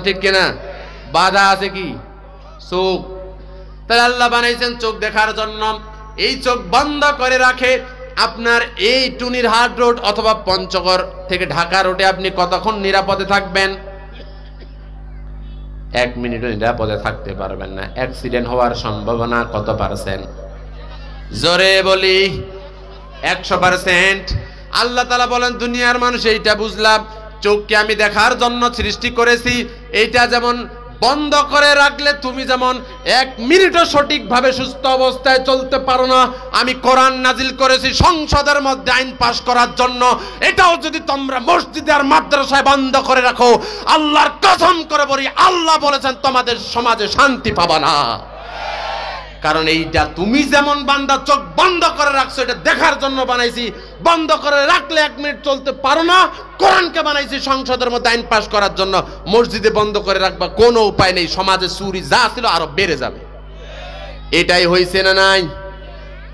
ঠিক কিনা? বাধা আছে কি? চোখ। তাহলে আল্লাহ বানাইছেন চোখ দেখার জন্য। এই চোখ বন্ধ করে রাখে। আপনার এই টুনির হাট রোড অথবা পঞ্চগড় থেকে ঢাকা রোডে আপনি কতক্ষণ নিরাপদে থাকবেন? 1 মিনিটও নিরাপদে থাকতে পারবেন না। অ্যাক্সিডেন্ট হওয়ার সম্ভাবনা কত পার্সেন্ট? জোরে বলি 100%। আল্লাহ তাআলা বলেন দুনিয়ার মানুষ এইটা বুঝলাম, চোখকে আমি দেখার জন্য সৃষ্টি করেছি। এইটা যেমন বন্ধ করে রাখলে তুমি যেমন 1 মিনিটও সঠিকভাবে সুস্থ অবস্থায় চলতে পারো না, আমি কোরআন নাজিল করেছি সংসদের মধ্যে আইন পাশ করার জন্য। এটাও যদি তোমরা মসজিদে আর মাদ্রাসায় বন্ধ করে রাখো, আল্লাহর কসম করে বলি আল্লাহ বলেছেন তোমাদের সমাজে শান্তি পাবা না। কারণ এইটা তুমি যেমন বান্দা চোখ বন্ধ করে রাখছো, এটা দেখার জন্য বানাইছি। বন্ধ করে রাখলে 1 মিনিট চলতে পারো না। কোরআনকে বানাইছি সংসদের মধ্যে আইন পাশ করার জন্য। মসজিদে বন্ধ করে রাখবা, কোনো উপায় নেই। সমাজে চুরি যা ছিল আরো বেড়ে যাবে। এটাই হয়েছে না নাই?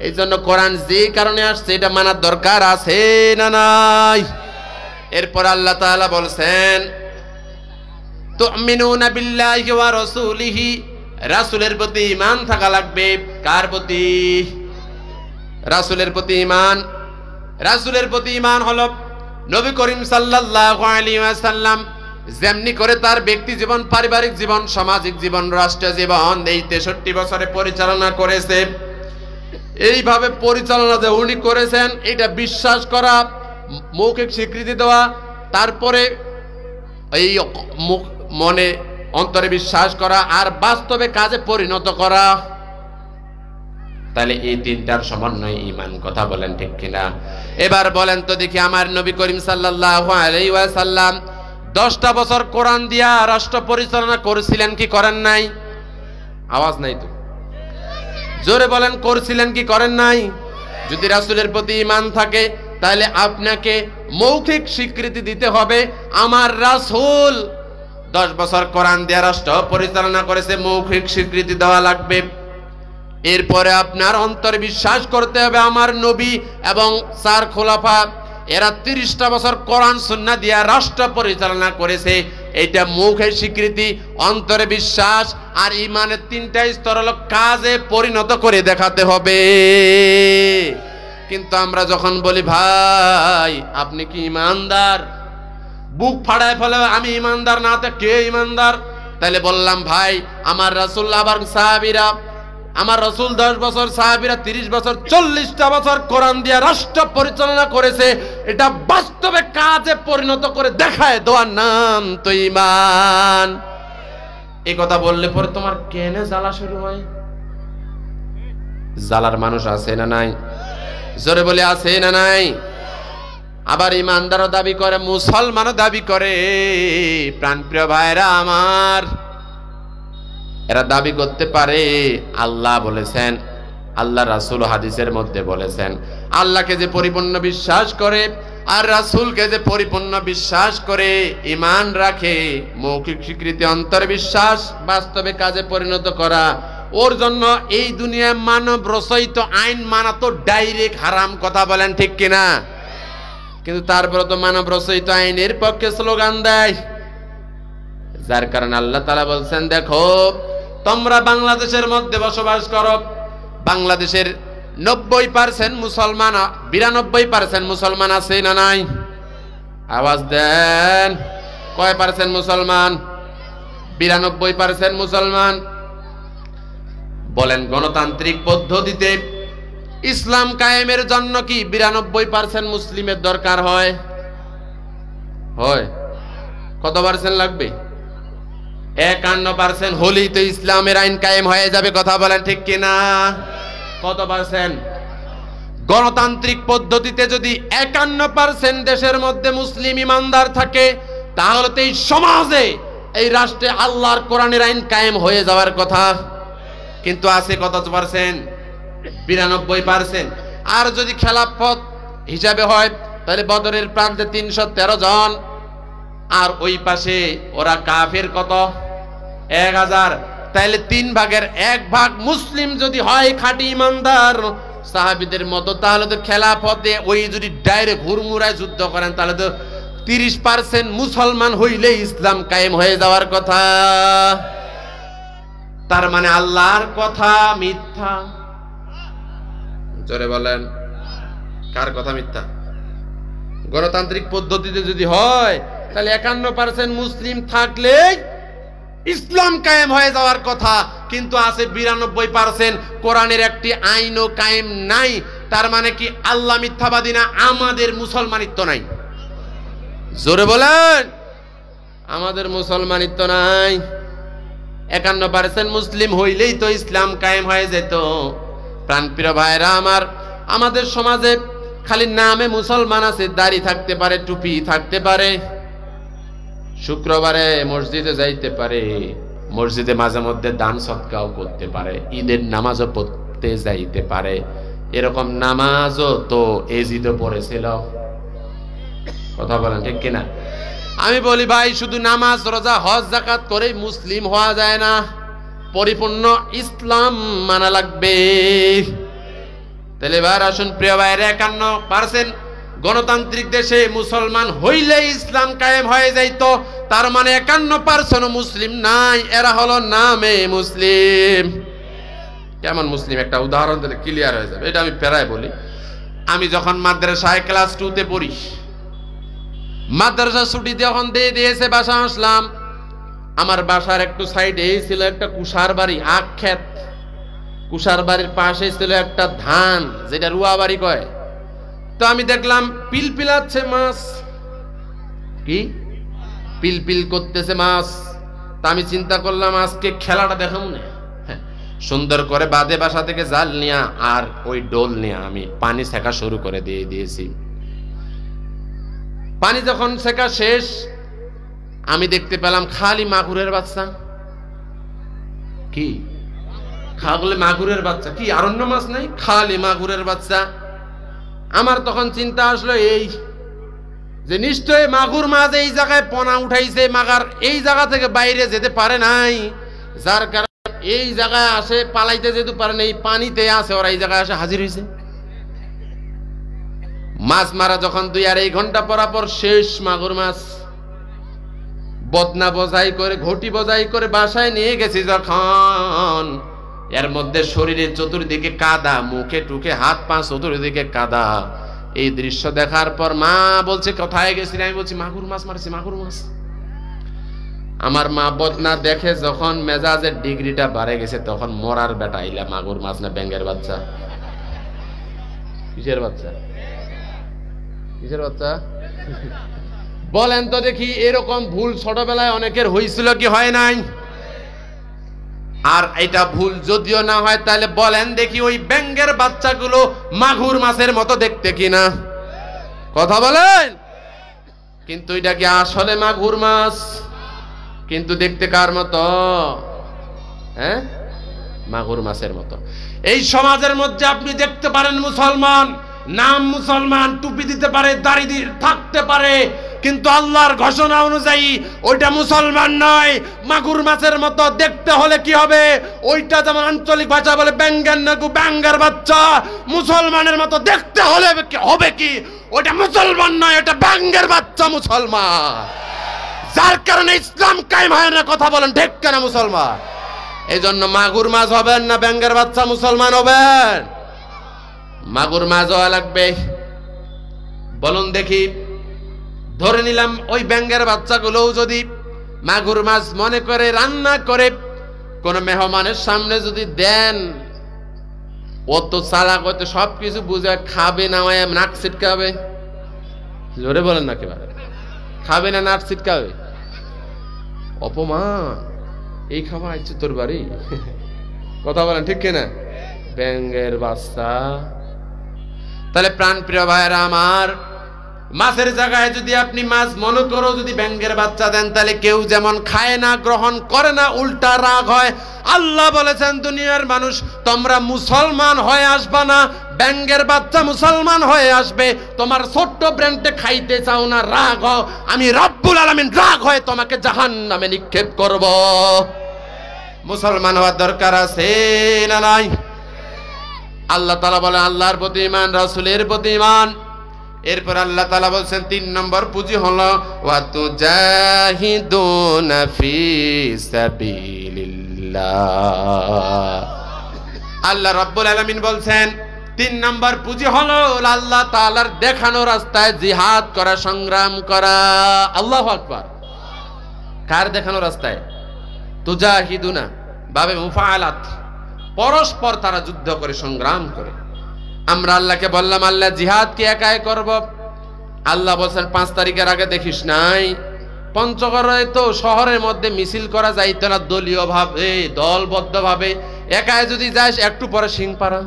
এই জন্য কোরআন যে কারণে আসছে এটা মানার দরকার আছে না নাই? এরপর আল্লাহ তাআলা বলছেন তুমিনুনা বিল্লাহি ওয়া রাসূলিহি, রাসূলের প্রতি ঈমান থাকা লাগবে। কার প্রতি? রাসূলের প্রতি ঈমান। রাসূলের প্রতি ঈমান হলো নবী করিম সাল্লাল্লাহু আলাইহি ওয়াসাল্লাম যেমনি করে তার ব্যক্তি জীবন, পারিবারিক জীবন, সামাজিক জীবন, রাষ্ট্রীয় জীবন এই 63 বছরে পরিচালনা করেছে, এইভাবে পরিচালনা যে উনি করেছেন এটা বিশ্বাস করা, মৌখিক স্বীকৃতি দেওয়া, তারপরে এই মনে অন্তরে বিশ্বাস করা আর বাস্তবে কাজে পরিণত করা। তাহলে এই তিনটার সমন্বয় ঈমান। কথা বলেন ঠিক কিনা? এবার বলেন তো দেখি, আমার নবী করিম সাল্লাল্লাহু আলাইহি ওয়াসাল্লাম 10টা বছর কোরআন দিয়া রাষ্ট্র পরিচালনা করেছিলেন কি করেন নাই? আওয়াজ নাই তো, জোরে বলেন, করেছিলেন কি করেন নাই? যদি রাসূলের প্রতি ঈমান থাকে তাহলে আপনাকে মৌখিক স্বীকৃতি দিতে হবে আমার রাসূল 10 বছর কোরআন দিয়া রাষ্ট্র পরিচালনা করেছে, মৌখিক স্বীকৃতি দেওয়া লাগবে। এরপরে আপনার অন্তরে বিশ্বাস করতে হবে আমার নবী এবং 4 খোলাফা এরা 30টা বছর কোরআন সুন্নাহ দিয়া রাষ্ট্র পরিচালনা করেছে, এটা মৌখিক স্বীকৃতি, অন্তরে বিশ্বাস। আর ঈমানের 3টা স্তর হলো কাজে পরিণত করে দেখাতে হবে। কিন্তু আমরা যখন বলি ভাই আপনি কি ঈমানদার, বুক ফাড়ায় ফেলে আমি ঈমানদার না, তো কে ঈমানদার? তাহলে বললাম ভাই আমার রাসূল আবার সাহাবীরা, আমার রাসূল 10 বছর, সাহাবীরা 30 বছর, 40টা বছর কোরআন দিয়ে রাষ্ট্র পরিচালনা করেছে, এটা বাস্তবে কাজে পরিণত করে দেখায় দেওয়ার নাম তো ঈমান। এই কথা বললে পরে তোমার কেনে জ্বালা শুরু হয়? জ্বালার মানুষ আছে না নাই? জোরে বলে আছে না নাই? আবার ঈমানদারও দাবি করে, মুসলমানও দাবি করে। প্রাণপ্রিয় ভাইরা আমার, এরা দাবি করতে পারে। আল্লাহ বলেছেন, আল্লাহ রাসূল হাদিসের মধ্যে বলেছেন, আল্লাহকে যে পরিপূর্ণ বিশ্বাস করে আর রাসূলকে যে পরিপূর্ণ বিশ্বাস করে ঈমান রাখে, মৌখিক স্বীকৃতি, অন্তর বিশ্বাস, বাস্তবে কাজে পরিণত করা, ওর জন্য এই দুনিয়ায় মানব রচিত আইন মানা তো ডাইরেক্ট হারাম। কথা বলেন ঠিক কিনা? কিন্তু তারপরে তো মানব রচিত আইনের পক্ষে স্লোগান দেয়, যার কারণে আল্লাহ তাআলা বলছেন দেখো তোমরা বাংলাদেশের মধ্যে বসবাস করো, বাংলাদেশের 90% মুসলমান, 92% মুসলমান আছে না নাই? আওয়াজ দেন, কয় পার্সেন্ট মুসলমান? 92% মুসলমান। বলেন গণতান্ত্রিক পদ্ধতিতে ইসলাম কায়েমের জন্য কি 92% মুসলিমের দরকার হয়? হয়? কত পার্সেন্ট লাগবে? 51% হলেই তো ইসলামের আইন কায়েম হয়ে যাবে। কথা বলেন ঠিক কিনা? কত পার্সেন্ট? গণতান্ত্রিক পদ্ধতিতে যদি 51% দেশের মধ্যে মুসলিম ইমানদার থাকে তাহলে তো এই সমাজে, এই রাষ্ট্রে আল্লাহর কোরআনের আইন কায়েম হয়ে যাওয়ার কথা। কিন্তু আছে কত পার্সেন্ট? 92%। আর যদি খেলাফত হিসাবে হয় তাহলে বদরের প্রান্তে 313 জন, আর ওই পাশে ওরা কাফের কত? 1000। তাহলে 3 ভাগের 1 ভাগ মুসলিম যদি হয়, খাঁটি ইমানদার সাহাবীদের মতো, তাহলে তো খেলাফতে ওই যদি ডাইরেক্ট হুড়মুড়ায় যুদ্ধ করেন তাহলে তো 30% মুসলমান হইলে ইসলাম কায়েম হয়ে যাওয়ার কথা। তার মানে আল্লাহর কথা মিথ্যা। জোরে বলেন, কার কথা মিথ্যা? গণতান্ত্রিক পদ্ধতিতে যদি হয় তাহলে 51% মুসলিম থাকলে ইসলাম কায়েম হয়ে যাওয়ার কথা, কিন্তু আছে 92%। কোরআনের একটি আইনও কায়েম নাই। তার মানে কি আল্লাহ মিথ্যাবাদী না, আমাদের মুসলমানিত্ব নাই? জোরে বলেন, আমাদের মুসলমানিত্ব নাই। 51% মুসলিম হইলেই তো ইসলাম কায়েম হয়ে যেত। প্রাণপ্রিয় ভাইরা আমার, আমাদের সমাজে খালি নামে মুসলমান আছে, দাড়ি থাকতে পারে, টুপি থাকতে পারে, শুক্রবারে মসজিদে যাইতে পারে, মসজিদে মাঝে মধ্যে দান সৎকাও করতে পারে, ঈদের নামাজও পড়তে যাইতে পারে। এরকম নামাজও তো এজিদও পড়েছিল। কথা বলেন ঠিক কিনা? আমি বলি ভাই, শুধু নামাজ রোজা হজ যাকাত করে মুসলিম হওয়া যায় না, পরিপূর্ণ ইসলাম মানা লাগবে। তাহলে এবার আসুন প্রিয় ভাইরা, 51% গণতান্ত্রিক দেশে মুসলমান হইলে ইসলাম কায়েম হয়ে যাইতো। তার মানে 51% মুসলিম নাই, এরা হলো নামে মুসলিম। কেমন মুসলিম? একটা উদাহরণ দিলে ক্লিয়ার হয়ে যাবে। এটা আমি প্রায় বলি। আমি যখন মাদ্রাসায় ক্লাস 2-তে পড়ি, মাদ্রাসা ছুটি যখন দিয়ে দিয়েছে বাসা আসলাম, আমার বাসার একটু সাইডে ছিল একটা কুষার বাড়ি, আখ ক্ষেত। কুষার বাড়ির পাশে ছিল একটা ধান, যেটা রুয়া বাড়ি কয়। তো আমি দেখলাম পিলপিলাচ্ছে মাছ, কি পিলপিল করতেছে মাছ। তা আমি চিন্তা করলাম আজকে খেলাটা দেখাম না। সুন্দর করে বাদে বাসা থেকে জাল নিয়া আর ওই ডোল নিয়ে আমি পানি সেকা শুরু করে দিয়েছি। পানি যখন সেকা শেষ, আমি দেখতে পেলাম খালি মাগুরের বাচ্চা। কি খাগলে মাগুরের বাচ্চা? কি আর অন্য মাছ নাই, খালি মাগুরের বাচ্চা। আমার তখন চিন্তা আসলো এই যে নিশ্চয় মাগুর মাছ এই জায়গায় পোনা উঠাইছে, মাগার এই জায়গা থেকে বাইরে যেতে পারে নাই, যার কারণে এই জায়গায় আসে, পালাইতে যেতে পারে না, এই পানিতে আছে, ওরা এই জায়গায় আসে হাজির হয়েছে। মাছ মারা যখন 2-2.5 ঘন্টা পরাপর শেষ, মাগুর মাছ বদনা বজাই করে, ঘটি বজাই করে বাসায় নিয়ে গেছি যখন, এর মধ্যে শরীরের চতুর্দিকে কাদা, মুখে টুকে হাত পা চতুর্দিকে কাদা। এই দৃশ্য দেখার পর মা বলছে কোথায় গেছিলি? আমি বলছি মাগুর মাছ মারছি, মাগুর মাছ। আমার মা বদনা দেখে যখন মেজাজের ডিগ্রিটা বাড়ে গেছে, তখন মরার বেটা আইলা মাগুর মাছ না ব্যাঙের বাচ্চা? কিসের বাচ্চা? কিসের বাচ্চা বলেন তো দেখি? এরকম ভুল ছোটবেলায় অনেকের হয়েছিল কি হয় নাই? আর এটা ভুল যদিও না হয়, তাহলে বলেন দেখি ওই ব্যাঙের বাচ্চাগুলো মাগুর মাছের মতো দেখতে কিনা? কথা বলেন। কিন্তু এটা কি আসলে মাগুর মাছ? কিন্তু দেখতে কার মতো? হ্যাঁ, মাগুর মাছের মতো। এই সমাজের মধ্যে আপনি দেখতে পারেন মুসলমান, নাম মুসলমান, টুপি দিতে পারে, দাড়ি থাকতে পারে, কিন্তু আল্লাহর ঘোষণা অনুযায়ী ওইটা মুসলমান নয়, মাগুর মাছের মতো। দেখতে হলে কি হবে? ওইটা যেমন আঞ্চলিক ভাষা বলে ব্যাঙ্গের নাকু, ব্যাঙ্গের বাচ্চা। মুসলমানের মতো দেখতে হলে হবে কি? ওইটা মুসলমান নয়, ওটা ব্যাঙ্গের বাচ্চা মুসলমান। যার কারণে ইসলাম কায়েম হয় না। কথা বলেন ঠিক কেনা মুসলমান? এই জন্য মাগুর মাছ হবেন না ব্যাঙ্গের বাচ্চা মুসলমান হবেন? মাগুর মাছ হওয়া লাগবে। বলুন দেখি, ধরে নিলাম ওই ব্যাঙের বাচ্চাগুলোও যদি মাগুর মাছ মনে করে রান্না করে কোন মেহমানের সামনে যদি দেন, ও তো চালাক, হয়তো সবকিছু বুঝে খাবে না, নাক ছিটকাবে। জোরে বলেন না, কেবা খাবে না, নাক ছিটকাবে। অপমান, এই খাবার আইছে তোর বাড়ি? কথা বলেন ঠিক কিনা? ব্যাঙের বাচ্চা। তাহলে প্রাণ প্রিয় ভাইরা আমার, মাছের জায়গায় যদি আপনি মাছ মনে করো যদি ব্যাঙের বাচ্চা দেন, তাহলে কেউ যেমন খায় না, গ্রহণ করে না, উল্টা রাগ হয়। আল্লাহ বলেছেন দুনিয়ার মানুষ তোমরা মুসলমান হয়ে আসবা না, ব্যাঙের বাচ্চা মুসলমান হয়ে আসবে। তোমার ছোট্ট ব্রেনটে খাইতে চাও না, রাগ হও, আমি রব্বুল আলামিন রাগ হয়ে তোমাকে জাহান্নামে নিক্ষেপ করব। মুসলমান হওয়ার দরকার আছে না নাই? আল্লাহ তাআলা বলে আল্লাহর প্রতি ঈমান, রাসূলের প্রতি ঈমান, এরপর আল্লাহ তাআলা বলছেন 3 নম্বর পুঁজি হলো ওয়া তুজাহিদুনা ফি সাবিলিল্লাহ। আল্লাহ রাব্বুল আলামিন বলছেন 3 নম্বর পুঁজি হলো আল্লাহ তাআলার দেখানো রাস্তায় জিহাদ করা, সংগ্রাম করা। আল্লাহু আকবার। কার দেখানো রাস্তায়? তুজাহিদুনা বাবে মুফাআলাত, পরস্পর তারা যুদ্ধ করে, সংগ্রাম করে। আমরা আল্লাহকে বললাম আল্লাহ জিহাদ কি একাই করব? আল্লাহ বলছেন 5 তারিখের আগে দেখিস নাই পঞ্চগড়ে তো শহরের মধ্যে মিছিল করা যাইতো না দলীয় ভাবে, দলবদ্ধ ভাবে। একাই যদি যাস একটু পরে সিংপাড়া।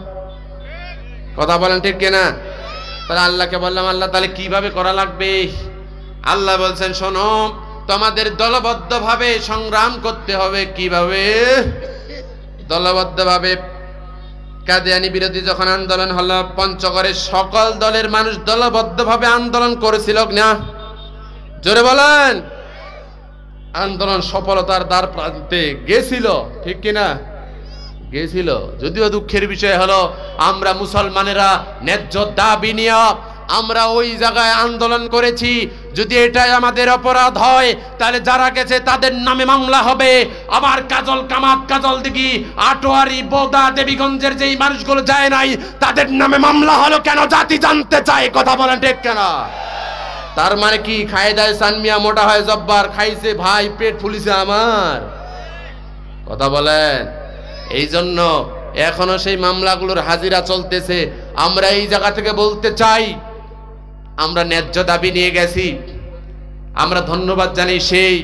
কথা বলেন ঠিক কিনা? তাহলে আল্লাহকে বললাম আল্লাহ তাহলে কিভাবে করা লাগবে? আল্লাহ বলছেন শোনো, তোমাদের দলবদ্ধ ভাবে সংগ্রাম করতে হবে। কিভাবে? দলবদ্ধ ভাবে। কাদিয়ানী বিরোধী যখন আন্দোলন হলো, পঞ্চগড়ের সকল দলের মানুষ দলবদ্ধ ভাবে আন্দোলন করেছিল না? জোরে বলেন। আন্দোলন সফলতার দ্বার প্রান্তে গেছিল, ঠিক কিনা? গেছিল। যদিও দুঃখের বিষয় হলো আমরা মুসলমানেরা ন্যায্য দাবি নিয়ে আমরা ওই জায়গায় আন্দোলন করেছি। যদি এটাই আমাদের অপরাধ হয় তাহলে যারা গেছে তাদের নামে মামলা হবে। আবার কাজল কামাত, কাজল দিঘি, আটোয়ারি, বোদা, দেবীগঞ্জের যেই মানুষগুলো যায় নাই তাদের নামে মামলা হলো কেন? জাতি জানতে চায়। কথা বলেন ঠিক কেন? তার মানে কি খায় দায় সানমিয়া মোটা হয় জব্বার, খাইছে ভাই পেট ফুলিছে আমার। কথা বলেন। এই জন্য এখনো সেই মামলাগুলোর হাজিরা চলতেছে। আমরা এই জায়গা থেকে বলতে চাই আমরা ন্যায্য দাবি নিয়ে গেছি। আমরা ধন্যবাদ জানাই সেই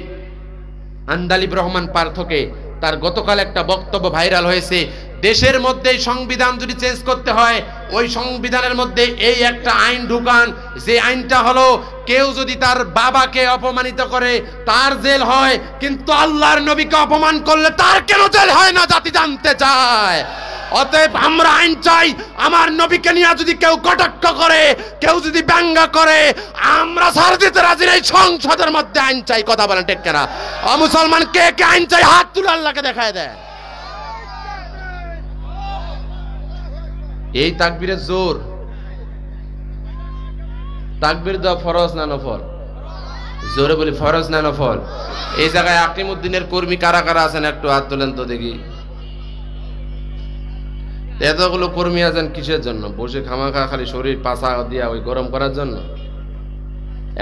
আন্দালিব রহমান পার্থকে। তার গতকাল একটা বক্তব্য ভাইরাল হয়েছে, দেশের মধ্যে সংবিধান যদি চেঞ্জ করতে হয় ওই সংবিধানের মধ্যে এই একটা আইন ঢুকান, যে আইনটা হলো কেউ যদি তার বাবাকে অপমানিত করে তার জেল হয়, কিন্তু আল্লাহর নবীকে অপমান করলে তার কেন জেল হয় না? জাতি জানতে চায়। অতএব আমরা আইন চাই, আমার নবীকে নিয়ে যদি কেউ কটাক্ষ করে, কেউ যদি ব্যঙ্গ করে, আমরা ছাড় দিতে রাজি নেই। সংসদের মধ্যে আইন চাই। কথা বলেন ঠিক কিনা? মুসলমান কে কে আইন চাই? হাত তুলে আল্লাহকে দেখায় দেয়। এই তাকবীরের জোর। তাকবীর দেওয়া ফরজ না নফল? জোরে বলি ফরজ না নফল? এই জায়গায় আকিমউদ্দিনের কর্মী কারা কারা আছেন একটু হাত তোলেন তো দেখি। এতগুলো কর্মী আছেন কিসের জন্য? বসে খামাখা খালি শরীর পাছা দিয়া ওই গরম করার জন্য?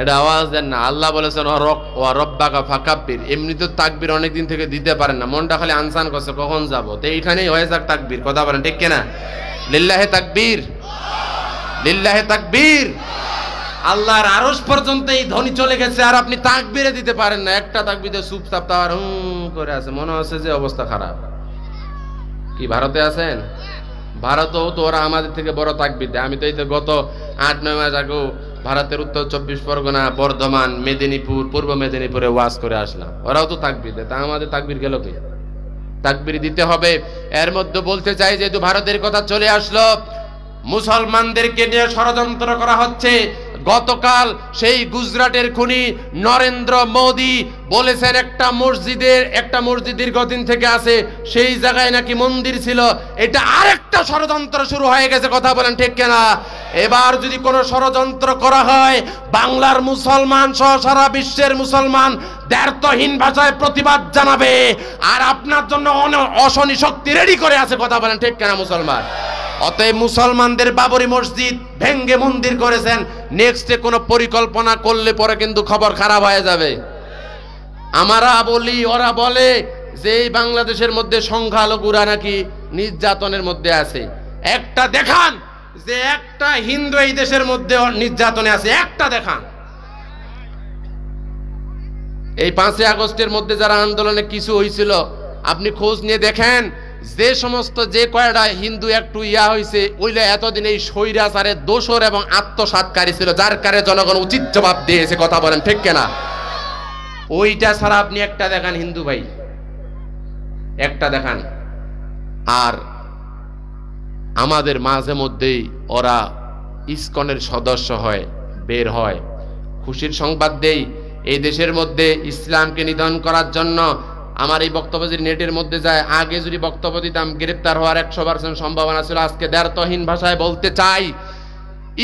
এটা আওয়াজ দেন না। আল্লাহ বলেছেন ওয়া রব্বাকা ফাকাব্বির। এমনি তো তাকবীর অনেকদিন থেকে দিতে পারেন না, মনটা খালি আনসান করছে কখন যাব। তো এইখানেই হয়ে যাক তাকবীর। কথা বলেন ঠিক কিনা? লিল্লাহে তাকবীর, লিল্লাহে তাকবীর। আল্লাহর আরশ পর্যন্ত এই ধ্বনি চলে গেছে আর আপনি তাকবীরে দিতে পারেন না। একটা তাকবীরে চুপচাপ তার করে আছে, মনে হচ্ছে যে অবস্থা খারাপ। কি ভারতে আছেন? ভারতেও তো ওরা আমাদের থেকে বড় তাকবীর দেয়। আমি তো এই তো গত 8-9 মাস আগে ভারতের উত্তর 24 পরগনা, বর্ধমান, মেদিনীপুর, পূর্ব মেদিনীপুরে ওয়াজ করে আসলাম। ওরাও তো তাকবীর দেয়, তা আমাদের তাকবীর গেল কি? তাকবীর দিতে হবে। এর মধ্যে বলতে চাই যেহেতু ভারতের কথা চলে আসলো, মুসলমানদেরকে নিয়ে ষড়যন্ত্র করা হচ্ছে। গতকাল সেই গুজরাটের খুনি নরেন্দ্র মোদি বলেছেন একটা মসজিদ দীর্ঘদিন থেকে আছে, সেই জায়গায় নাকি মন্দির ছিল। এটা আরেকটা ষড়যন্ত্র শুরু হয়ে গেছে। কথা বলেন ঠিক কিনা? এবার যদি কোনো ষড়যন্ত্র করা হয়, বাংলার মুসলমান সহ সারা বিশ্বের মুসলমান দ্ব্যর্থহীন ভাষায় প্রতিবাদ জানাবে। আর আপনার জন্য অশনি শক্তি রেডি করে আছে। কথা বলেন ঠিক কিনা মুসলমান? অতএব মুসলমানদের বাবরি মসজিদ ভেঙ্গে মন্দির করেছেন, নেক্সটে কোনো পরিকল্পনা করলে পরে কিন্তু খবর খারাপ হয়ে যাবে। আমরা বলি, ওরা বলে যে এই বাংলাদেশের মধ্যে সংখ্যালঘুরা নাকি নির্যাতনের মধ্যে আছে। একটা দেখান যে একটা হিন্দু এই দেশের মধ্যে নির্যাতনে আছে, একটা দেখান। এই 5ই আগস্টের মধ্যে যারা আন্দোলনে কিছু হয়েছিল আপনি খোঁজ নিয়ে দেখেন, যে সমস্ত যে কয়টা হিন্দু একটু হয়েছে ওইটা এতদিন এই স্বৈরাচারের দোসর এবং আত্মসাৎকারী ছিল, যার কারণে জনগণ উচিত জবাব দিয়েছে। কথা বলেন ঠিক কিনা? ওইটা ছাড়া আপনি একটা দেখান হিন্দু ভাই, একটা দেখান। আর আমাদের মাঝে মধ্যেই ওরা ইসকনের সদস্য হয়, বের হয়। খুশির সংবাদ দেই, এই দেশের মধ্যে ইসলামকে নিধন করার জন্য আমার এই বক্তব্য যদি নেটের মধ্যে যায়, আগে যদি বক্তব্য দিতাম গ্রেপ্তার হওয়ার 100% সম্ভাবনা ছিল। আজকে দ্ব্যর্থহীন ভাষায় বলতে চাই,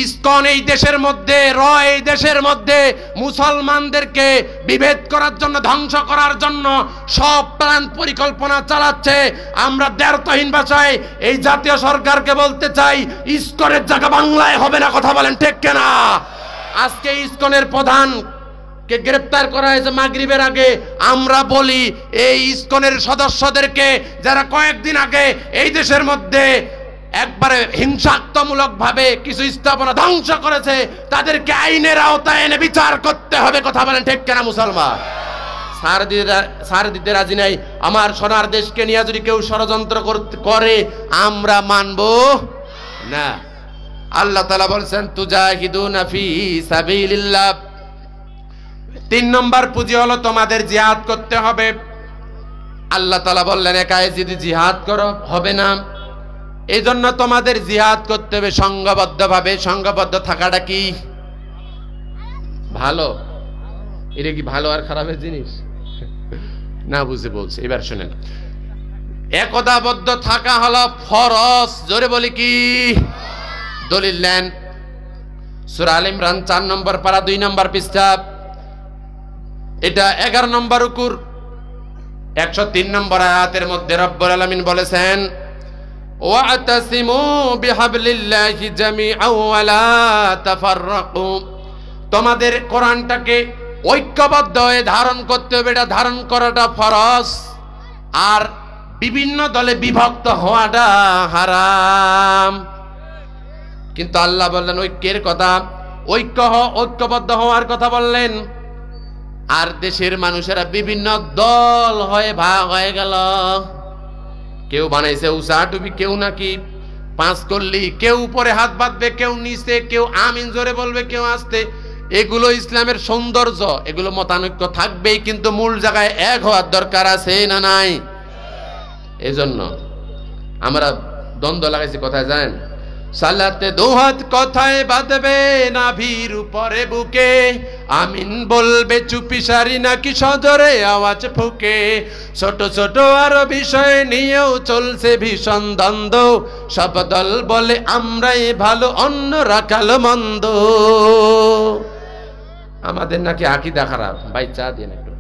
ইসকন এই দেশের মধ্যে এই দেশের মধ্যে মুসলমানদেরকে বিভেদ করার জন্য, ধ্বংস করার জন্য সব প্ল্যান পরিকল্পনা চালাচ্ছে। আমরা দ্ব্যর্থহীন ভাষায় এই জাতীয় সরকারকে বলতে চাই, ইসকনের জায়গা বাংলায় হবে না। কথা বলেন ঠিক কিনা? আজকে ইসকনের প্রধান কে গ্রেফতার করা হয়েছে মাগরিবের আগে। আমরা বলি এই ইসকনের সদস্যদেরকে যারা কয়েকদিন আগে এই দেশের মধ্যে একবারে হিংসাত্মমূলক ভাবে কিছু স্থাপনা ধ্বংস করেছে, তাদেরকে আইনের আওতায় এনে বিচার করতে হবে। কথা বলেন ঠিক কিনা মুসলমান? সার দিতে রাজি নাই। আমার সোনার দেশকে নিয়ে যদি কেউ ষড়যন্ত্র করে আমরা মানব না। আল্লাহ তাআলা বলছেন তুজাহিদুনা ফি সাবিলিল্লাহ। 3 নম্বর পুঁজি হলো তোমাদের জিহাদ করতে হবে। আল্লাহ তাআলা বললেন একাই যদি জিহাদ করো হবে না, এই জন্য তোমাদের জিহাদ করতে হবে সংঘবদ্ধভাবে। সংঘবদ্ধ থাকাটা কি ভালো? এটা কি ভালো আর খারাপের জিনিস না? বুঝে বলছি, এবার শুনেন। একতাবদ্ধ থাকা হলো ফরজ। জোরে বলি কি? দলিল নেন সূরা আল ইমরান 4 নম্বর পারা 2 নম্বর পৃষ্ঠা, এটা 11 নম্বর রুকুর 103 নম্বর আয়াতের মধ্যে রব্বুল আলামিন বলেছেন ওয়াতাসিমু বিহাবলিল্লাহি জামিআ ওয়া লা তাফাররাকু। তোমাদের কোরআনটাকে ঐক্যবদ্ধ হয়ে ধারণ করতে হবে, এটা ধারণ করাটা ফরজ। আর বিভিন্ন দলে বিভক্ত হওয়াটা হারাম। কিন্তু আল্লাহ বললেন ঐক্যের কথা, ঐক্যবদ্ধ হওয়ার কথা বললেন। আর দেশের মানুষেরা বিভিন্ন দল হয়ে ভাগ হয়ে গেল। কেউ বানাইছে উষা টুপি, কেউ নাকি 5 করলি, কেউ উপরে হাত বাঁধবে, কেউ নিচে, কেউ আমিন জোরে বলবে, কেউ আস্তে। এগুলো ইসলামের সৌন্দর্য, এগুলো মতানৈক্য থাকবেই, কিন্তু মূল জায়গায় এক হওয়ার দরকার আছে না নাই? এজন্য আমরা দ্বন্দ্ব লাগাইছি। কোথায় জানেন? সালাতে দুহাত কথায় বাঁধবে নাভির উপরে বুকে, আমিন বলবে চুপি সারি নাকি সজরে আওয়াজ ফুকে। ছোট ছোট আরো বিষয় নিয়েও চলছে ভীষণ দ্বন্দ্ব, সব দল বলে আমরাই ভালো অন্য রাখাল মন্দ। আমাদের নাকি আকীদা খারাপ। ভাই চা দিন একটু।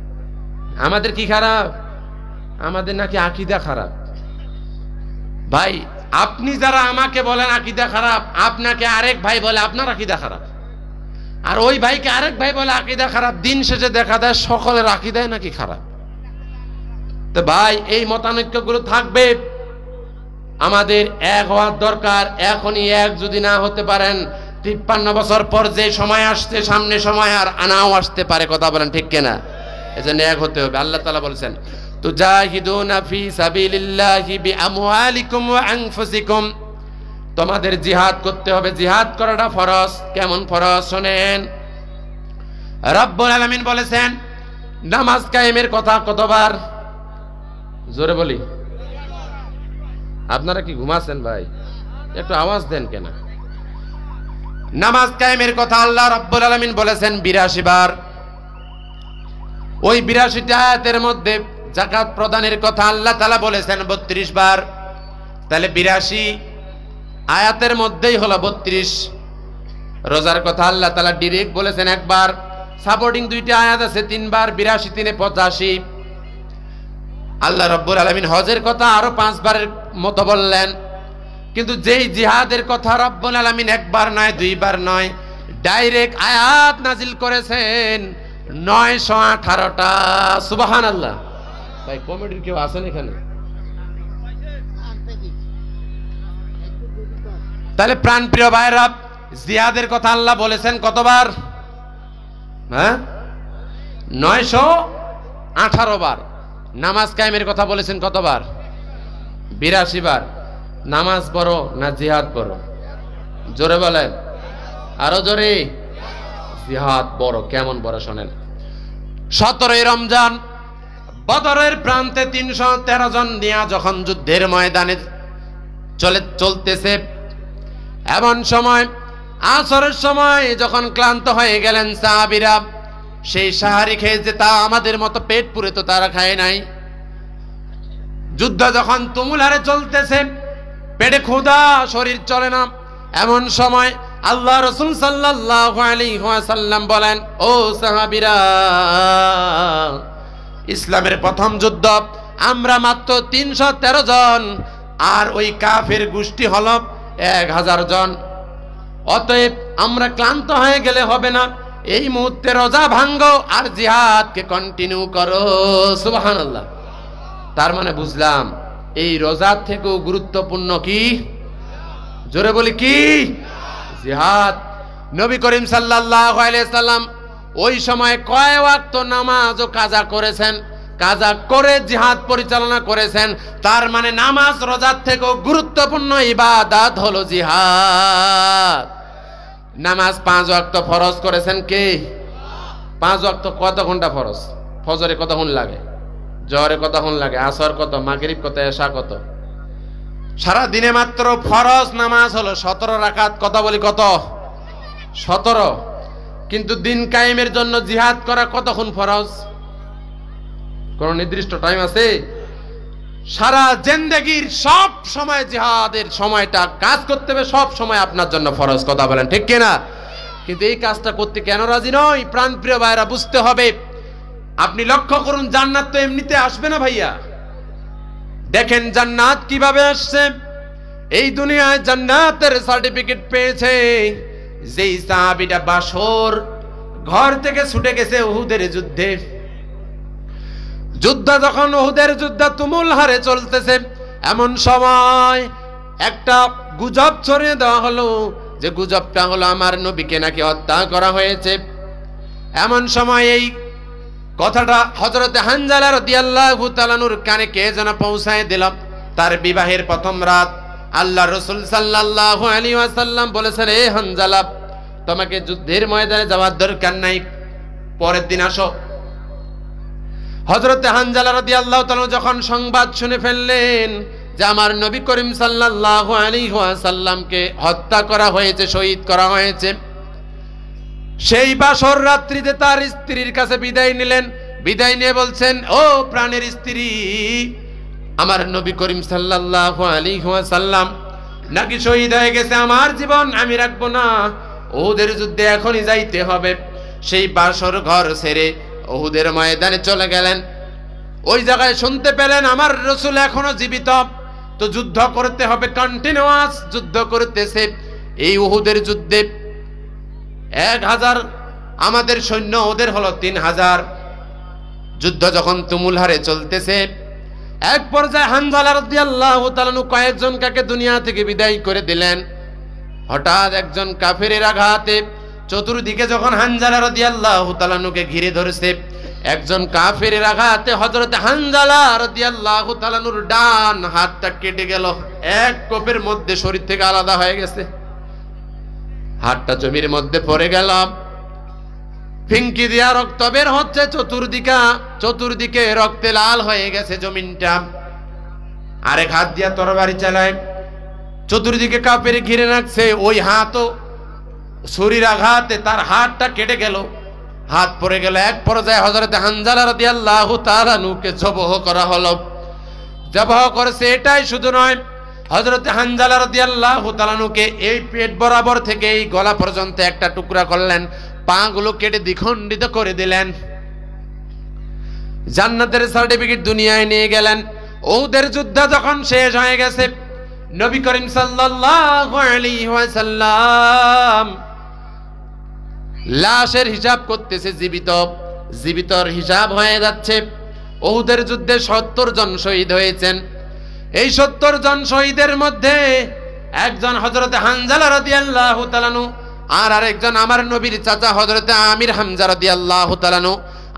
আমাদের কি খারাপ? আমাদের নাকি আকীদা খারাপ। ভাই আপনি যারা আমাকে বলেন আকীদা খারাপ, আপনাকে আরেক ভাই বলে আপনার আকীদা খারাপ, আর ওই ভাইকে আরেক ভাই বলে আকীদা খারাপ। দিন শেষে দেখা যায় সকলের আকীদাই নাকি খারাপ। তো ভাই এই মতানৈক্যগুলো থাকবে, আমাদের এক হওয়ার দরকার। এখনই এক যদি না হতে পারেন, 53 বছর পর যে সময় আসছে, সামনে সময় আর আনাও আসতে পারে। কথা বলেন ঠিক কিনা? এজন্য এক হতে হবে। আল্লাহ তাআলা বলেছেন তুজাহিদুনা ফি সাবিলিল্লাহি বিআমওয়ালিকুম ওয়া আনফুসিকুম। তোমাদের জিহাদ করতে হবে। জিহাদ করাটা ফরজ। কেমন ফরজ শুনেন। রব্বুল আলামিন বলেছেন নামাজ কায়েমের কথা কতবার? জোরে বলি। আপনারা কি ঘুমাচ্ছেন ভাই? একটু আওয়াজ দেন কেন? নামাজ কায়েমের কথা আল্লাহ রব্বুল আলামিন বলেছেন 82 বার। ওই 82টা আয়াতের মধ্যে যাকাত প্রদানের কথা আল্লাহ তাআলা বলেছেন 32 বার। তাহলে 82 আয়াতের মধ্যেই হলো 32। রোজার কথা আল্লাহ তাআলা ডাইরেক্ট বলেছেন একবার। সাপোর্টিং 2টা আয়াত আছে 3 বার, 82 3 85। আল্লাহ রাব্বুল আলামিন হজের কথা আরো 5 বারের মতো বললেন। কিন্তু যেই জিহাদের কথা রাব্বুল আলামিন একবার নয়, 2 বার নয়, ডাইরেক্ট আয়াত নাজিল করেছেন 918টা। সুবহানাল্লাহ। ভাই কমেডির কেউ আছেন এখানে? তাহলে প্রাণপ্রিয় ভাইরা, জিহাদের কথা আল্লাহ বলেছেন কতবার? হ্যাঁ, 918 বার। নামাজ কায়েমের কথা বলেছেন কতবার? 82 বার। নামাজ বড় না জিহাদ বড়? জোরে বলেন, আরো জোরে। জিহাদ বড়। কেমন বড় শোনেন। 17ই রমজান বদরের প্রান্তে 313 জন নিয়ে যখন যুদ্ধের ময়দানে চলতেছে, এমন সময় আসরের সময় যখন ক্লান্ত হয়ে গেলেন সাহাবীরা, সেই সাহারি খেয়েছে, তা আমাদের মতো পেট পুরে তো তারা খায় নাই। যুদ্ধ যখন তুমুল হারে চলতেছে, পেটে ক্ষুধা, শরীর চলে না, এমন সময় আল্লাহ রাসূল সাল্লাল্লাহু আলাইহি ওয়াসাল্লাম বলেন, ও সাহাবীরা, ইসলামের প্রথম যুদ্ধ আমরা মাত্র 313 জন, আর ওই কাফের গোষ্ঠী হলো 1000 জন। অতএব আমরা ক্লান্ত হয়ে গেলে হবে না, এই মুহূর্তে রোজা ভাঙ্গো আর জিহাদকে কন্টিনিউ করো। সুবহানাল্লাহ। তার মানে বুঝলাম এই রোজার থেকেও গুরুত্বপূর্ণ কি? জোরে বলি কি? জিহাদ। নবী করিম সাল্লাল্লাহু আলাইহি সাল্লাম ওই সময় কয় ওয়াক্ত নামাজ ও কাজা করেছেন, কাজা করে জিহাদ পরিচালনা করেছেন। তার মানে নামাজ রোজার থেকেও গুরুত্বপূর্ণ ইবাদত হলো জিহাদ। নামাজ 5 ওয়াক্ত ফরজ করেছেন কে? 5 ওয়াক্ত কত ঘন্টা ফরজ? ফজরে কতক্ষণ লাগে, জোহরে কতক্ষণ লাগে, আসর কত, মাগরিব কত, এশা কত? সারা দিনে মাত্র ফরজ নামাজ হলো 17 রাকাত। কথা বলি কত? 17। কিন্তু দিন কায়েমের জন্য জিহাদ করা কতক্ষণ ফরজ? কোন নির্দিষ্ট টাইম আছে? সারা জিন্দেগীর সব সময় জিহাদের সময়টা কাজ করতে হবে, সব সময় আপনার জন্য ফরজ। কথা বলেন ঠিক কিনা? কিন্তু এই কাজটা করতে কেন রাজি নয়? প্রাণপ্রিয় ভাইরা, বুঝতে হবে। আপনি লক্ষ্য করুন, জান্নাত তো এমনিতে আসবে না ভাইয়া। দেখেন জান্নাত কিভাবে আসছে। এই দুনিয়ায় জান্নাতের সার্টিফিকেট পেয়েছে যেই সাহাবীটা বাসর ঘর থেকে ছুটে গেছে উহুদের যুদ্ধে। যুদ্ধ যখন উহুদের যুদ্ধ তুমুল হারে চলতেছে, এমন সময় একটা গুজব ছড়িয়ে দেওয়া হলো, যে গুজবটা হলো আমার নবীকে নাকি হত্যা করা হয়েছে। এমন সময় এই কথাটা হযরতে হানজালা রাদিয়াল্লাহু তাআলা নূর কানে কে যেন পৌঁছায় দিল। তার বিবাহের প্রথম রাত আল্লাহ রাসূল সাল্লাল্লাহু আলাইহি ওয়াসাল্লাম বলেছেন, এ হানজালা, তোমাকে যুদ্ধের ময়দানে যাওয়ার দরকার নাই, পরের দিন আসো। হযরতে হানজালা রাদিয়াল্লাহু তাআলা যখন সংবাদ শুনে ফেললেন যে আমার নবী করিম সাল্লাল্লাহু আলাইহি ওয়াসাল্লামকে হত্যা করা হয়েছে, শহীদ করা হয়েছে, সেই বাসর রাত্রিতে তার স্ত্রীর কাছে বিদায় নিলেন। বিদায় নিয়ে বলছেন, ও প্রাণের স্ত্রী, আমার নবী করিম সাল্লাল্লাহু আলাইহি ওয়াসাল্লাম নাকি শহীদ হয়ে গেছে, আমার জীবন আমি রাখবো না, উহুদের যুদ্ধে এখনই যাইতে হবে। সেই বাসর ঘর ছেড়ে উহুদের ময়দানে চলে গেলেন। ওই জায়গায় শুনতে পেলেন আমার রাসূল এখনো জীবিত, তো যুদ্ধ করতে হবে, কন্টিনিউয়াস যুদ্ধ করতেছে। এই উহুদের যুদ্ধে 1000 আমাদের সৈন্য, ওদের হলো 3000। যুদ্ধ যখন তুমুল হারে চলতেছে, এক পর্যায়ে হানজালা রাদিয়াল্লাহু তাআলা কয়েকজন কাকে দুনিয়া থেকে বিদায় করে দিলেন। হঠাৎ একজন কাফেরের আঘাতে চতুর্দিকে যখন হানজালা রাদিয়াল্লাহু তাআলা ঘিরে ধরেছে, একজন কাফেরের আঘাতে হযরতে হানজালা রাদিয়াল্লাহু তাআলা ডান হাতটা কেটে গেল, এক কোপের মধ্যে শরীর থেকে আলাদা হয়ে গেছে। হাতটা জমির মধ্যে পড়ে গেল, ফিঙ্কি দিয়া রক্ত বের হচ্ছে, চতুর্দিকে রক্তে লাল হয়ে গেছে জমিনটা। আরেক হাত দিয়া তরবারি চালায়, চতুর্দিকে কাফের ঘিরে রাখছে। ওই হাতও ছুরির আঘাতে তার হাতটা কেটে গেল, হাত পড়ে গেল। এক পর্যায়ে হযরতে হানজালা রাদিয়াল্লাহু তাআলা নুকে জবহ করা হলো। জবহ করেছে, এটাই শুধু নয়, হযরতে হানজালা রাদিয়াল্লাহু তাআলা নুকে এই পেট বরাবর থেকে এই গলা পর্যন্ত একটা টুকরা করলেন, পাগুলো কেটে দ্বিখণ্ডিত করে দিলেন। জান্নাতের সার্টিফিকেট দুনিয়ায় নিয়ে গেলেন। উহুদের যুদ্ধ যখন শেষ হয়ে গেছে, নবী করিম সাল্লাল্লাহু আলাইহি ওয়াসাল্লাম লাশের হিসাব করতেছে, জীবিতর হিসাব হয়ে যাচ্ছে। উহুদের যুদ্ধে 70 জন শহীদ হয়েছেন। এই 70 জন শহীদের মধ্যে একজন হযরতে হানজালা রাদিয়াল্লাহু তাআলা আর আরেকজন আমার নবীর চাচা হযরতে আমির হামজা রাদিয়াল্লাহু তাআলা।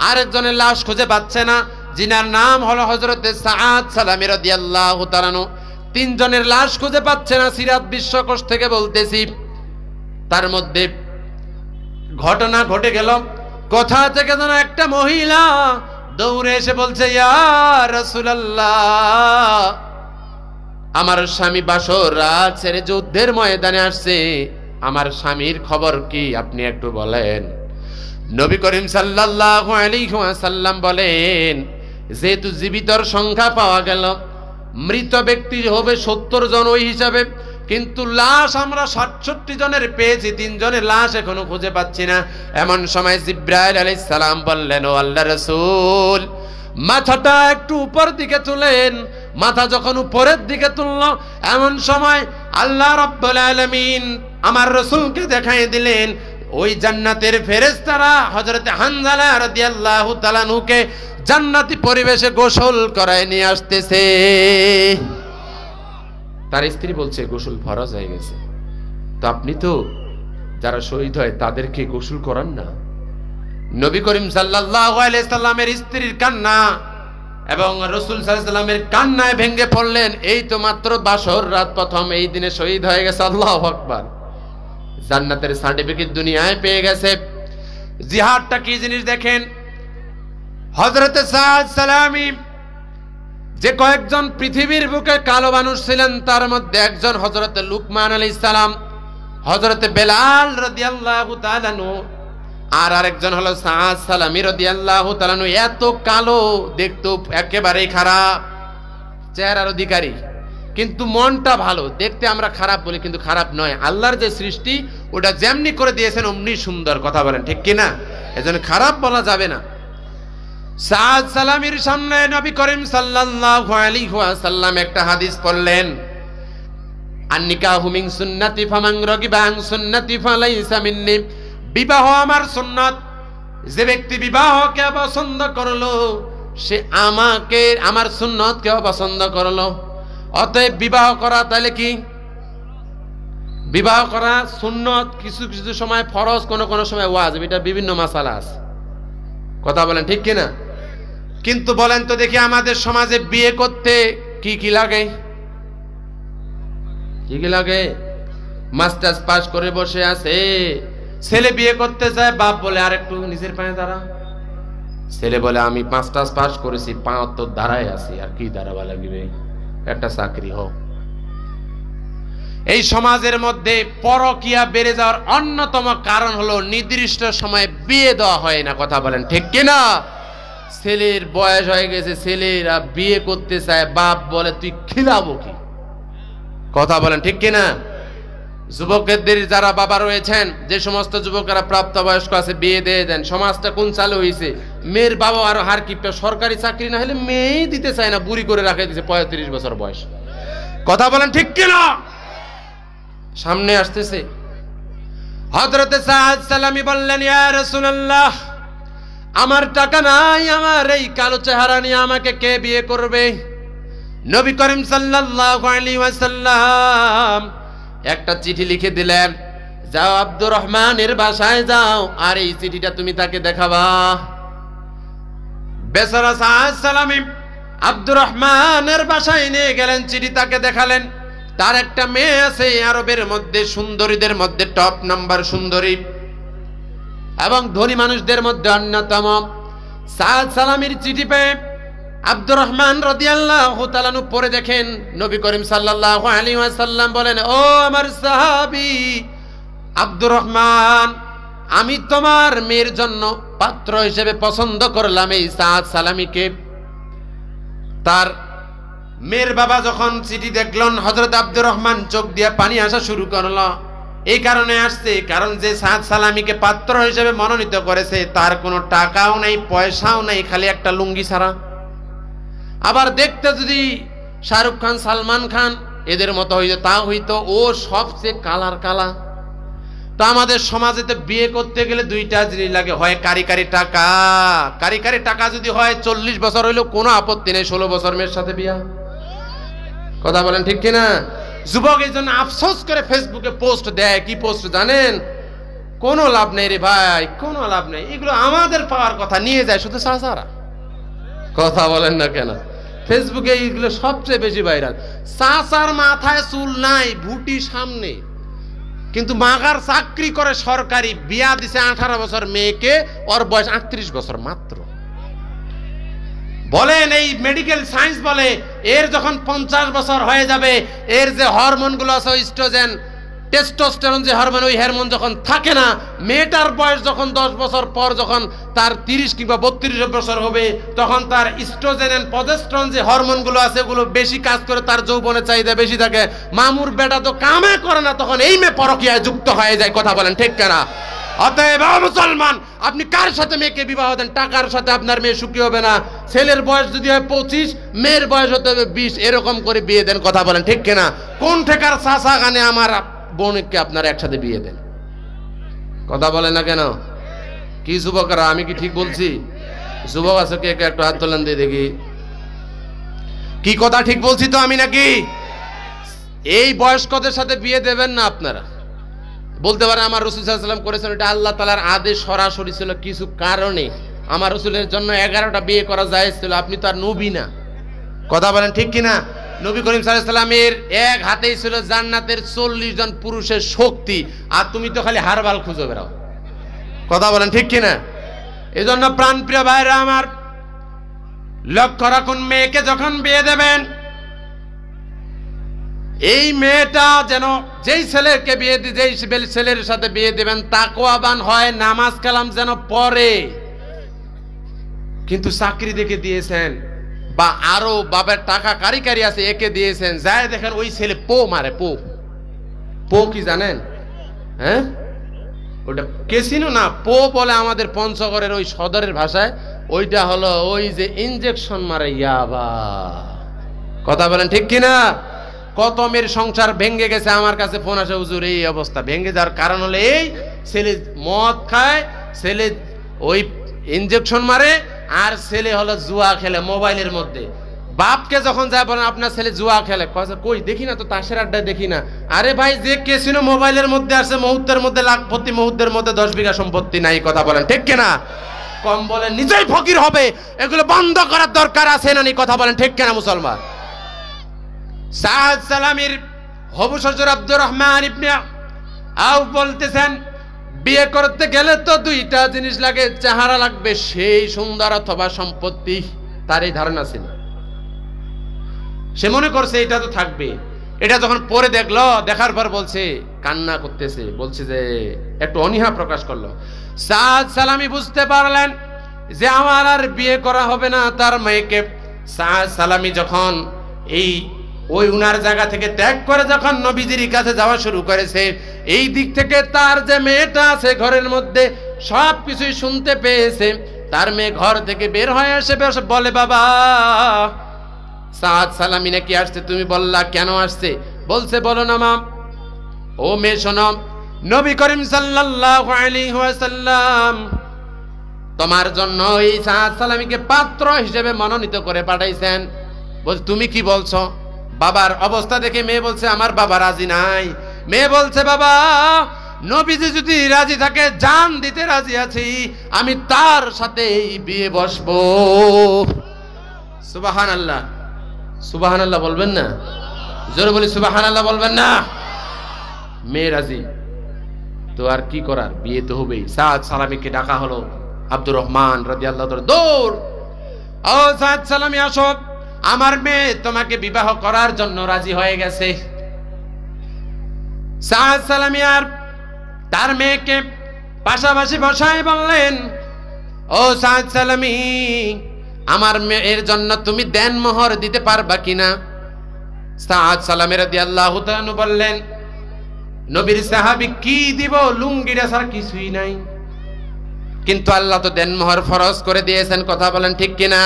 আরেকজনের লাশ খুঁজে পাচ্ছে না, যিনার নাম হলো হযরতে সাআদ সালামী রাদিয়াল্লাহু তাআলা। 3 জনের লাশ খুঁজে পাচ্ছে না, সিরাত বিশ্বকোষ থেকে বলতেছি। তার মধ্যে ঘটনা ঘটে গেল, কোথা থেকে যেন একটা মহিলা দৌড়ে এসে বলছে, ইয়া রাসূলুল্লাহ, আমার স্বামী বাসর রাত ছেড়ে যুদ্ধের ময়দানে আসছে, আমার স্বামীর খবর কি, আপনি একটু বলেন। নবী করিম সাল্লাল্লাহু আলাইহি ওয়াসাল্লাম বলেন, যেহেতু জীবিতর সংখ্যা পাওয়া গেল, মৃত ব্যক্তি হবে 70 জন, ওই হিসাবে কিন্তু লাশ আমরা 67 জনের পেয়েছি, 3 জনের লাশ এখনো খুঁজে পাচ্ছি না। এমন সময় জিব্রাইল আলাইহিস সালাম বললেন, ও আল্লাহর রাসূল, মাথাটা একটু উপর দিকে তুলেন। মাথা যখন উপরের দিকে তুলল, এমন সময় আল্লাহ রাব্বুল আলামিন আমার রাসূলকে দেখাই দিলেন ওই জান্নাতের ফেরেশতারা হযরত হানজালা রাদিয়াল্লাহু তাআলা আনহুকে জান্নাতি পরিবেশে গোসল করায় নিয়ে আসতেছে। তার স্ত্রী বলছে গোসল ফরজ হয়ে গেছে, তো আপনি তো যারা শহীদ হয় তাদেরকে গোসল করান না। নবী করিম সাল্লাল্লাহু আলাইহি সাল্লামের স্ত্রীর কান্না এবং রাসূল সাল্লাল্লাহু আলাইহি সাল্লামের কান্নায় ভেঙে পড়লেন। এই তো মাত্র বাসর রাত প্রথম এই দিনে শহীদ হয়ে গেছে। আল্লাহু আকবার। জান্নাতের সার্টিফিকেট দুনিয়ায় পেয়ে গেছে। জিহাদটা কি জিনিস দেখেন। হযরত সাদ সালামি যে কয়েকজন পৃথিবীর বুকে কালো মানুষ ছিলেন তার মধ্যে একজন হযরত লুকমান আলাইহিস সালাম, হযরত বেলাল রাদিয়াল্লাহু তাআলা আনহু, আর আরেকজন হলো সাদ সালামি রাদিয়াল্লাহু তাআলা আনহু। এত কালো, দেখতো একেবারেই খারাপ চেহারার অধিকারী, কিন্তু মনটা ভালো। দেখতে আমরা খারাপ বলি, কিন্তু খারাপ নয়। আল্লাহর যে সৃষ্টি ওটা যেমনি করে দিয়েছেন অমনি সুন্দর। কথা বলেন ঠিক কিনা? এজন্য খারাপ বলা যাবে না। সাদ সালামির সামনে নবী করিম সাল্লাল্লাহু আলাইহি ওয়াসাল্লাম একটা হাদিস পড়লেন, আন-নিকাহু মিন সুন্নতি ফামান রাগিবা আন সুন্নতি ফালাইসা মিন্নি। বিবাহ আমার সুন্নাত, যে ব্যক্তি বিবাহকে পছন্দ করলো সে আমাকে, আমার সুন্নতকে পছন্দ করলো। অতএব বিবাহ করা তাহলে কি? বিবাহ করা সুন্নত, কিছু কিছু সময় ফরজ, কোন কোন সময় ওয়াজিব। এটা বিভিন্ন মাসালা আছে। কথা বলেন ঠিক কিনা? কিন্তু বলেন তো দেখি আমাদের সমাজে বিয়ে করতে কি কি লাগে? কি কি লাগে? মাস্টার্স পাস করে বসে আছে, ছেলে বিয়ে করতে চায়, বাপ বলে আর একটু নিজের পায়ে দাঁড়া। ছেলে বলে আমি মাস্টার্স পাস করেছি, 75 ধারায় আছি, আর কি দাঁড়াবা লাগবে, একটা চাকরি হোক। এই সমাজের মধ্যে পরকীয়া বেড়ে যাওয়ার অন্যতম কারণ হলো নির্দিষ্ট সময়ে বিয়ে দেওয়া হয় না। কথা বলেন ঠিক কিনা? ছেলের বয়স হয়ে গেছে, ছেলেরা বিয়ে করতে চায়, বাপ বলে তুই খিলাবো কি? কথা বলেন ঠিক কিনা? যুবকদের যারা বাবা রয়েছেন, যে সমস্ত যুবকেরা প্রাপ্তবয়স্ক আছে, বিয়ে দিয়ে দেন। সমাজটা কোন চালু হয়েছে? মেয়ের বাবা আরো হার কিপটা, সরকারি চাকরি না হলে মেয়েই দিতে চায় না, বুড়ি করে রাখে দিছে 35 বছর বয়স। কথা বলেন ঠিক কিনা? সামনে আসতেছে হযরত সাদ সালামি বললেন, ইয়া রাসূলুল্লাহ, আমার টাকা নাই, আমার এই কালো চেহারা নিয়ে আমাকে কে বিয়ে করবে? নবী করিম সাল্লাল্লাহু আলাইহি ওয়াসাল্লাম একটা চিঠি লিখে দিলেন, যাও আব্দুর রহমানের বাসায় যাও, আর এই চিঠিটা তুমি তাকে দেখাবা। বেচারা সাদ সালামি আব্দুর রহমানের বাসায় নিয়ে গেলেন, চিঠি তাকে দেখালেন। তার একটা মেয়ে আছে আরবের মধ্যে সুন্দরীদের মধ্যে টপ নাম্বার সুন্দরী এবং ধনী মানুষদের মধ্যে অন্যতম। সাদ সালামির চিঠি পেয়ে আব্দুর রহমান রাদিয়াল্লাহু তাআলা আনহু পড়ে দেখেন, নবী করিম সাল্লাল্লাহু আলাইহি ওয়াসাল্লাম বলেন, ও আমার সাহাবী আব্দুর রহমান, আমি তোমার মেয়ের জন্য পাত্র হিসেবে পছন্দ করলাম এই সাদ সালামিকে। তার মেয়ের বাবা যখন চিঠি দেখলেন, হযরত আব্দুর রহমান চোখ দিয়ে পানি আসা শুরু করলো। এই কারণে আসছে, কারণ যে সাদ সালামিকে পাত্র হিসেবে মনোনীত করেছে তার কোনো টাকাও নাই, পয়সাও নাই, খালি একটা লুঙ্গি ছাড়া। আবার দেখতে যদি শাহরুখ খান, সালমান খান এদের মতো হইতো, তা হইতো ও সবচেয়ে কালার কালা। তো আমাদের সমাজে তো বিয়ে করতে গেলে দুইটা জিনিস লাগে, হয় কারিকারি টাকা। কারিকারি টাকা যদি হয় 40 বছর হইলেও কোনো আপত্তি নেই, 16 বছর মেয়ের সাথে বিয়া। কথা বলেন ঠিক কিনা? যুবক এই জন্য আফসোস করে ফেসবুকে পোস্ট দেয়, কি পোস্ট জানেন? কোনো লাভ নেই রে ভাই, কোনো লাভ নেই। এগুলো আমাদের পাওয়ার কথা নিয়ে যায় শুধু চাচারা। কথা বলেন না কেন? ফেসবুকে এইগুলো সবচেয়ে বেশি ভাইরাল। চাচার মাথায় চুল নাই, ভুটি সামনে, কিন্তু মাগার চাকরি করে সরকারি, বিয়া দিছে 18 বছর মেয়েকে, ওর বয়স 38 বছর মাত্র। বলেন এই মেডিকেল সায়েন্স বলে এর যখন 50 বছর হয়ে যাবে, এর যে হরমোন গুলো আছে, ইস্ট্রোজেন, টেস্টোস্টেরন যে হরমোন, ওই হরমোন যখন থাকে না, মেয়েটার বয়স যখন 10 বছর পর যখন তার 30 কিংবা 32 বছর হবে, তখন তার ইস্ট্রোজেন এন্ড প্রজেস্টেরন যে হরমোনগুলো আছে এগুলো বেশি কাজ করে, তার যৌবনের চাহিদা বেশি থাকে। মামুর বেটা তো কামে করে না, তখন এই মেয়ে পরকীয়ায় যুক্ত হয়ে যায়। কথা বলেন ঠিক কিনা? অতএব মুসলমান, আপনি কার সাথে মেয়েকে বিবাহ দেন, টাকার সাথে আপনার মেয়ে সুখী হবে না। ছেলের বয়স যদি হয় 25, মেয়ের বয়স হতে হবে 20, এরকম করে বিয়ে দেন। কথা বলেন ঠিক কিনা? কোন ঠেকার চাচা গানে আমার বোনকে আপনারা একসাথে বিয়ে দেন? কথা বলে না কেন? কি যুবকরা, আমি কি ঠিক বলছি? যুবক আছে কে একটু হাত তোলেন দিয়ে দেখি। কি কথা ঠিক বলছি তো আমি নাকি? এই বয়স্কদের সাথে বিয়ে দেবেন না আপনারা। বলতে পারেন আমার রাসূল সাল্লাল্লাহু আলাইহি ওয়াসাল্লাম করেছেন, এটা আল্লাহ তাআলার আদেশ সরাসরি ছিল। কিছু কারণে আমার রাসূলের জন্য 11টা বিয়ে করা জায়েজ ছিল। আপনি তো আর নবী না। কথা বলেন ঠিক কিনা? নবী করিম সাল্লাল্লাহু আলাইহি ওয়াসাল্লামের এক হাতেই ছিল জান্নাতের 40 জন পুরুষের শক্তি, আর তুমি তো খালি হারবাল খুঁজে বেড়াও। কথা বলেন ঠিক কিনা? এজন্য প্রাণপ্রিয় ভাইরা আমার, লক্ষ্য রাখুন, মেয়েকে যখন বিয়ে দেবেন, এই মেয়েটা যেন যেই ছেলেকে বিয়ে দিয়ে, যেই ছেলের সাথে বিয়ে দেবেন তাকওয়াবান হয়, নামাজ কালাম যেন পড়ে। কিন্তু চাকরি দেখে দিয়েছেন বা আরো বাবার টাকা কারি আছে একে দিয়েছেন, যায় দেখেন ওই ছেলে পো মারে। পো কি জানেন? হ্যাঁ, ওটা কেসিনো না, পো বলে আমাদের পঞ্চগড়ের ওই সদরের ভাষায়। ওইটা হলো ওই যে ইনজেকশন মারে, ইয়াবা। কথা বলেন ঠিক কিনা? কত মেয়ের সংসার ভেঙে গেছে, আমার কাছে ফোন আসে, হুজুর এই অবস্থা। ভেঙে যাওয়ার কারণ হলো এই ছেলে মদ খায়, ছেলে ওই ইনজেকশন মারে, আর ছেলে হলো জুয়া খেলে মোবাইলের মধ্যে। বাপকে যখন যায় বলেন আপনার ছেলে জুয়া খেলে, কই দেখি না তো, তাসের আড্ডায় দেখি না। আরে ভাই, যে কেসিনো মোবাইলের মধ্যে আছে, মুহূর্তের মধ্যে লাখ, প্রতি মুহূর্তের মধ্যে 10 বিঘা সম্পত্তি নাই। কথা বলেন ঠিক কিনা? কম বলেন, নিজেই ফকির হবে। এগুলো বন্ধ করার দরকার আছে না? কথা বলেন ঠিক কিনা মুসলমান? সাদ সালামির হবু শ্বশুর আব্দুর রহমান ইবনে আউফ বলতেছেন, বিয়ে করতে গেলে তো 2টা জিনিস লাগে, চেহারা লাগবে সেই সুন্দর অথবা সম্পত্তি। তার এই ধারণা ছিল, সে মনে করছে এটা তো থাকবে। এটা যখন পরে দেখলো, দেখার পর বলছে, কান্না করতেছে, বলছে যে একটু অনীহা প্রকাশ করলো। সাদ সালামি বুঝতে পারলেন যে আমার আর বিয়ে করা হবে না তার মেয়েকে। সাদ সালামি যখন ওই উনার জায়গা থেকে ত্যাগ করে যখন নবীজির কাছে যাওয়া শুরু করেছে, এই দিক থেকে তার যে মেয়েটা আছে ঘরের মধ্যে সব কিছুই শুনতে পেয়েছে। তার মেয়ে ঘর থেকে বের হয়ে এসে বলে, বাবা সাদ সালামি নাকি আসছে, তুমি বললা কেন আসছে? বলছে, বলো না মা। ও মেয়ে শোনো, নবী করিম সাল্লাল্লাহু আলাইহি ওয়াসাল্লাম তোমার জন্য এই সাদ সালামিকে পাত্র হিসেবে মনোনীত করে পাঠাইছেন। বল, তুমি কি বলছো? বাবার অবস্থা দেখে মেয়ে বলছে, আমার বাবা রাজি নাই। মেয়ে বলছে, বাবা নবীজি যদি রাজি থাকে, জান দিতে রাজি আছি, আমি তার সাথে বিয়ে বসবো। সুবহানাল্লাহ, সুবহানাল্লাহ বলবেন না? জোরে বলি সুবহানাল্লাহ বলবেন না? মেয়ে রাজি তো আর কি করার, বিয়ে তো হবেই। সাদ সালামিকে ডাকা হলো। আব্দুর রহমান রাদিয়াল্লাহু তাআলা দৌড়, ও সাদ সালামি আসো, আমার মেয়ে তোমাকে বিবাহ করার জন্য রাজি হয়ে গেছে। সাদ সালামি আর তার মেয়েকে পাশাপাশি বসায় বললেন, ও সাদ সালামি, আমার মেয়ের জন্য তুমি দেনমোহর দিতে পারবা কিনা? সাদ সালামি রাদিয়াল্লাহু তাআলা বললেন, নবীর সাহাবী কি দিব, লুঙ্গিটা ছাড়া কিছুই নাই। কিন্তু আল্লাহ তো দেনমোহর ফরজ করে দিয়েছেন। কথা বলেন ঠিক কিনা?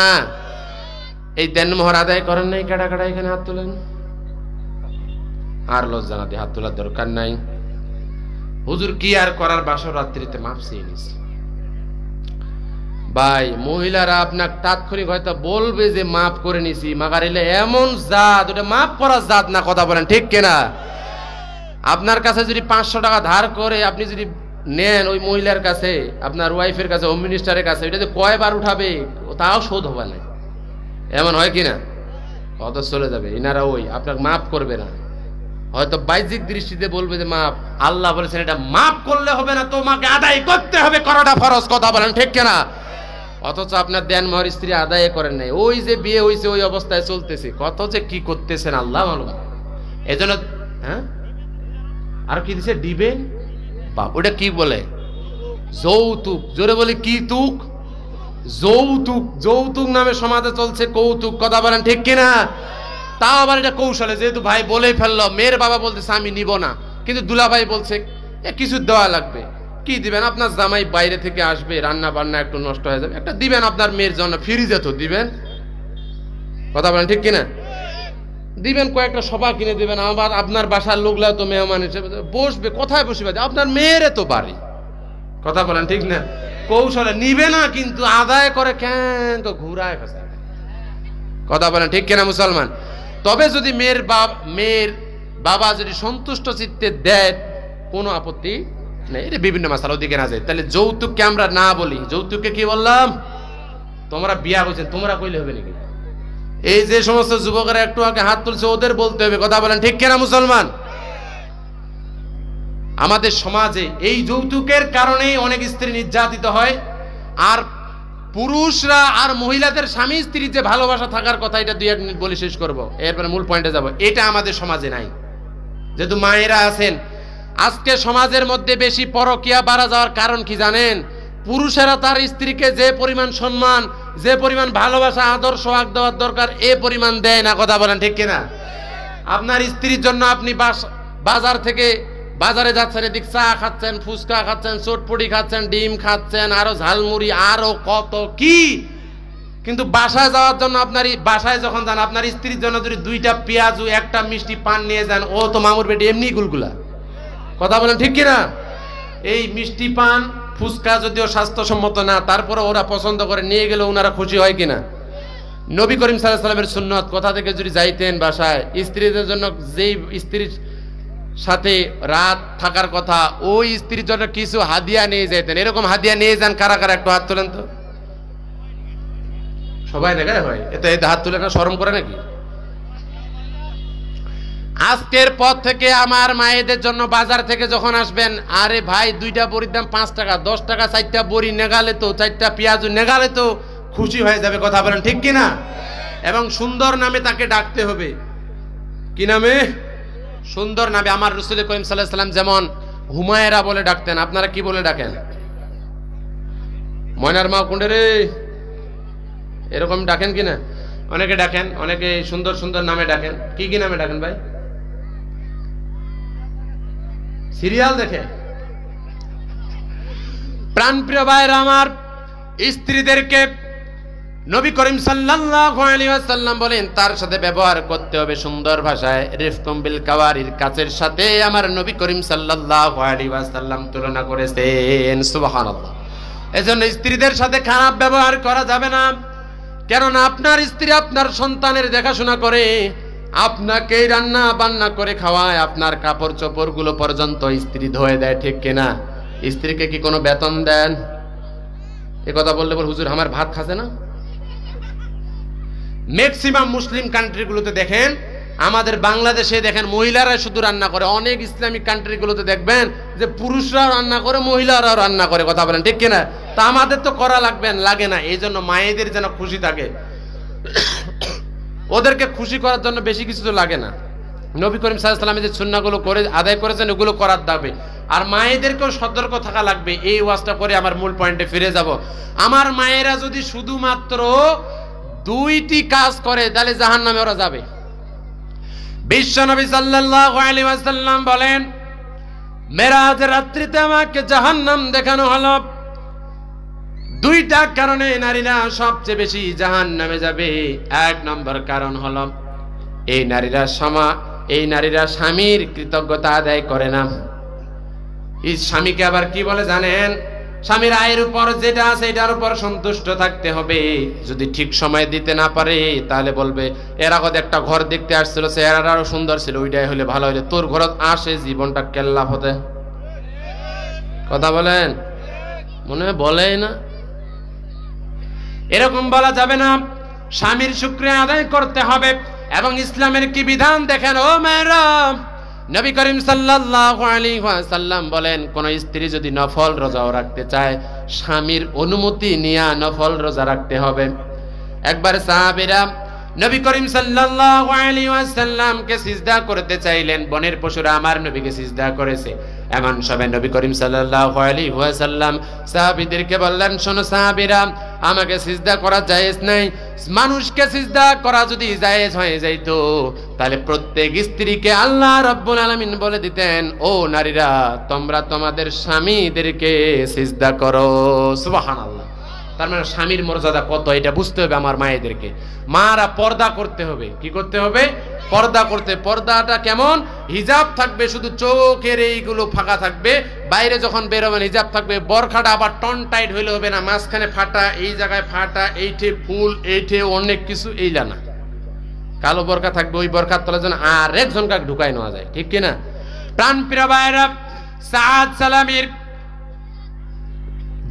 এই দেনমোহর আদায় করেন নাই? কাটা কাটা এখানে হাত তোলেন। আর লজ্জা না দিয়ে হাত তোলার দরকার নাই। হুজুর কি আর করার, বাসর রাত্রিতে মাপ চেয়ে নিছি। ভাই, মহিলারা আপনার তাৎক্ষণিক হয়তো বলবে যে মাফ করে নিছি, মাগারিলে এমন জাত, ওটা মাফ করার জাত না। কথা বলেন ঠিক কিনা? আপনার কাছে যদি 500 টাকা ধার করে আপনি যদি নেন ওই মহিলার কাছে, আপনার ওয়াইফের কাছে, হোম মিনিস্টারের কাছে, এটা যে কয়বার উঠাবে তাও শোধ হবে না। এমন হয় কিনা? কত চলে যাবে, ইনারা ওই আপনাকে মাফ করবে না। হয়তো বাহ্যিক দৃষ্টিতে বলবে যে মাফ, আল্লাহ বলেছেন এটা মাফ করলে হবে না, তোমাকে আদায় করতে হবে, করাটা ফরজ। কথা বলেন ঠিক কিনা? অথচ আপনার দেনমোহর স্ত্রী আদায় করেন নাই, ওই যে বিয়ে হয়েছে ওই অবস্থায় চলতেছে, কত যে কি করতেছেন আল্লাহ মালুম। এজন্য হ্যাঁ, আর কি দিছে দিবেন বাপ, ওটা কি বলে যৌতুক। জোরে বলি কি তুক? যৌতুক। যৌতুক নামে সমাজে চলছে কৌতুক, কথা বলেন ঠিক কিনা? তাও আবার এটা কৌশলে, যেহেতু ভাই বলেই ফেললো, মেয়ের বাবা বলতেছে আমি নিব না, কিন্তু দুলাভাই বলছে কিছু দেওয়া লাগবে। কি দিবেন? আপনার জামাই বাইরে থেকে আসবে, রান্না বান্না একটু নষ্ট হয়ে যাবে, একটা দিবেন আপনার মেয়ের জন্য, ফ্রিজে তো দিবেন, কথা বলেন ঠিক কিনা? দিবেন কয়েকটা সভা কিনে দিবেন, আবার আপনার বাসার লোকলা তো মেহমান হিসেবে বসবে, কোথায় বসবে? আপনার মেয়েরে তো বাড়ি, কথা বলেন ঠিক না? কৌশলে নিবে না, কিন্তু আদায় করে কেন তো ঘুরায় ফেসে, কথা বলেন ঠিক কিনা মুসলমান? তবে যদি মেয়ের বাবা যদি সন্তুষ্ট চিত্তে দেয় কোনো আপত্তি নেই, এটা বিভিন্ন মাসালা, ওদিকে না যায়। তাহলে যৌতুককে আমরা না বলি, যৌতুককে কি বললাম? তোমরা বিয়া করছেন, তোমরা কইলে হবে নাকি? এই যে সমস্ত যুবকেরা একটু আগে হাত তুলছে, ওদের বলতে হবে, কথা বলেন ঠিক কিনা মুসলমান? আমাদের সমাজে এই যৌতুকের কারণেই অনেক স্ত্রী নির্যাতিত হয়, আর পুরুষরা আর মহিলাদের স্বামী স্ত্রীর যে ভালোবাসা থাকার কথা, এটা 2-1 মিনিট বলে শেষ করবো, এরপরে মূল পয়েন্টে যাব। এটা আমাদের সমাজে নাই, যেহেতু মায়েরা আছেন। আজকে সমাজের মধ্যে বেশি পরকিয়া বাড়া যাওয়ার কারণ কি জানেন? পুরুষেরা তার স্ত্রীকে যে পরিমাণ সম্মান, যে পরিমাণ ভালোবাসা, আদর, সোহাগ দেওয়ার দরকার, এ পরিমাণ দেয় না, কথা বলেন ঠিক কিনা? আপনার স্ত্রীর জন্য আপনি বাজার থেকে বাজারে যাচ্ছেন, এদিক চা খাচ্ছেন, ফুচকা খাচ্ছেন, চটপটি খাচ্ছেন, ডিম খাচ্ছেন, আরো ঝালমুড়ি, আরো কত কি, কিন্তু বাসায় যাওয়ার জন্য আপনার বাসায় যখন যান, আপনার স্ত্রীর জন্য যদি 2টা পেঁয়াজু, 1টা মিষ্টি পান নিয়ে যান, ও তো মামুর বেটি এমনি গুলগুলা, কথা বলেন ঠিক কিনা? এই মিষ্টি পান ফুচকা যদিও স্বাস্থ্যসম্মত না, তারপরে ওরা পছন্দ করে, নিয়ে গেলে ওনারা খুশি হয় কিনা? নবী করিম সাল্লাল্লাহু আলাইহি ওয়াসাল্লামের সুন্নাত, কথা থেকে যদি যাইতেন বাসায়, স্ত্রীদের জন্য যেই স্ত্রীর সাথে রাত থাকার কথা, ওই স্ত্রীর জন্য কিছু হাদিয়া নিয়ে যেতেন। এরকম হাদিয়া নিয়ে যান কারা কারা? একটু হাত তোলেন তো। সবাই না গায়ে হয়, এতে হাত তুলে না, শরম করে নাকি? আজকের পর থেকে আমার মায়েদের জন্য বাজার থেকে যখন আসবেন, আরে ভাই 2টা বড়ির দাম 5 টাকা, 10 টাকা 4টা বড়ি নেগালে তো, 4টা পেঁয়াজু নেগালে তো খুশি হয়ে যাবে, কথা বলেন ঠিক কিনা? এবং সুন্দর নামে তাকে ডাকতে হবে। কি নামে? সুন্দর নামে। আমার রাসূল করিম সাল্লাল্লাহু আলাইহি ওয়াসাল্লাম যেমন হুমায়রা বলে ডাকতেন, আপনারা কি বলে ডাকেন? ময়নার মা কুন্ডে রে, এরকম ডাকেন কিনা? অনেকে ডাকেন, অনেকে সুন্দর সুন্দর নামে ডাকেন। কি কি নামে ডাকেন ভাই? সিরিয়াল দেখে। প্রাণপ্রিয় ভাইরা আমার, স্ত্রীদেরকে নবী করিম সাল্লাল্লাহু আলাইহি ওয়াসাল্লাম বলেন তার সাথে ব্যবহার করতে হবে সুন্দর ভাষায়। রিফকুম বিল কাওয়ারির, কাছের সাথে আমার নবী করিম সাল্লাল্লাহু আলাইহি ওয়াসাল্লাম তুলনা করেছেন। সুবহানাল্লাহ। এজন্য স্ত্রীদের সাথে খারাপ ব্যবহার করা যাবে না, কেননা আপনার স্ত্রী আপনার সন্তানের দেখাশোনা করে, আপনাকে রান্না বান্না করে খাওয়ায়, আপনার কাপড় চোপড় গুলো পর্যন্ত স্ত্রী ধুয়ে দেয়, ঠিক কিনা? স্ত্রীকে কি কোনো বেতন দেন? এ কথা বললে বল হুজুর আমার ভাত খাচ্ছে না। ম্যাক্সিমাম মুসলিম কান্ট্রিগুলোতে দেখেন, আমাদের বাংলাদেশে দেখেন মহিলারা শুধু রান্না করে, অনেক ইসলামিক কান্ট্রিগুলোতে দেখবেন যে পুরুষরাও রান্না করে, মহিলারাও রান্না করে, কথা বলেন ঠিক কিনা? তা আমাদের তো করা লাগে না। এই জন্য মায়েদের যেন খুশি থাকে, ওদেরকে খুশি করার জন্য বেশি কিছু তো লাগে না। নবী করিম সাল্লাল্লাহু আলাইহি ওয়াসাল্লাম যে সুন্নাহগুলো করে আদায় করেছেন, ওগুলো করার দাবে। আর মায়েদেরকেও সতর্ক থাকা লাগবে। এই ওয়াজটা করে আমার মূল পয়েন্টে ফিরে যাব। আমার মায়েরা যদি শুধুমাত্র 2টি কাজ করে, তাহলে জাহান্নামে ওরা যাবে। বিশ্বনবী সাল্লাল্লাহু আলাইহি ওয়াসাল্লাম বলেন, মেরাজের রাত্রিতে আমাকে জাহান্নাম দেখানো হলো। 2টা কারণে নারীরা সবচেয়ে বেশি জাহান্নামে যাবে। 1 নম্বর কারণ হলো এই নারীরা স্বামীর কৃতজ্ঞতা আদায় করে না। এই স্বামীকে আবার কি বলে জানেন? স্বামীর আয়ের উপর যেটা আছে এটার উপর সন্তুষ্ট থাকতে হবে। যদি ঠিক সময় দিতে না পারে, তাহলে বলবে এর আগে একটা ঘর দেখতে আসছিল, চেহারাটা আরো সুন্দর ছিল, ওইটাই হলে ভালো হইলে, তোর ঘরত আসে জীবনটা কেল্লা হতে। কথা বলেন? মনে হয় বলেই না। এরকম বলা যাবে না। স্বামীর শুকরিয়া আদায় করতে হবে। এবং ইসলামের কি বিধান দেখেন ও মেয়েরা, নবী করিম সাল্লাল্লাহু আলাইহি ওয়াসাল্লাম বলেন, কোন স্ত্রী যদি নফল রোজাও রাখতে চায়, স্বামীর অনুমতি নিয়ে নফল রোজা রাখতে হবে। একবার সাহাবীরা নবী করিম সাল্লাল্লাহু আলাইহি ওয়াসাল্লামকে সিজদা করতে চাইলেন, বনের পশুরা আমার নবীকে সিজদা করেছে। এমন সময় নবী করিম সাল্লাল্লাহু আলাইহি ওয়াসাল্লাম সাহাবীদেরকে বললেন, শোনো সাহাবীরা, আমাকে সিজদা করা জায়েজ নাই। মানুষকে সিজদা করা যদি জায়েজ হয়ে যাইতো তাহলে প্রত্যেক স্ত্রীকে আল্লাহ রাব্বুল আলামিন বলে দিতেন, ও নারীরা তোমরা তোমাদের স্বামীদেরকে সিজদা করো। সুবহানাল্লাহ। তার মানে স্বামীর মর্যাদা কত এটা বুঝতে হবে আমার মায়েদেরকে। মারা পর্দা করতে হবে। কি করতে হবে? পর্দা করতে। পর্দাটা কেমন? হিজাব থাকবে, শুধু চোখের এইগুলো ফাঁকা থাকবে, বাইরে যখন বেরোবেন হিজাব থাকবে। বরখাটা আবার টন টাইট হইলে হবে না, মাঝখানে ফাটা, এই জায়গায় ফাটা, এইঠে ফুল, এইঠে অনেক কিছু, এই জানা। কালো বরখা থাকবে, ওই বরখার তলে যেন আর একজনকে ঢুকাই নেওয়া যায়, ঠিক কিনা? প্রাণ প্রিয় ভাইরা, সাদ সালামীর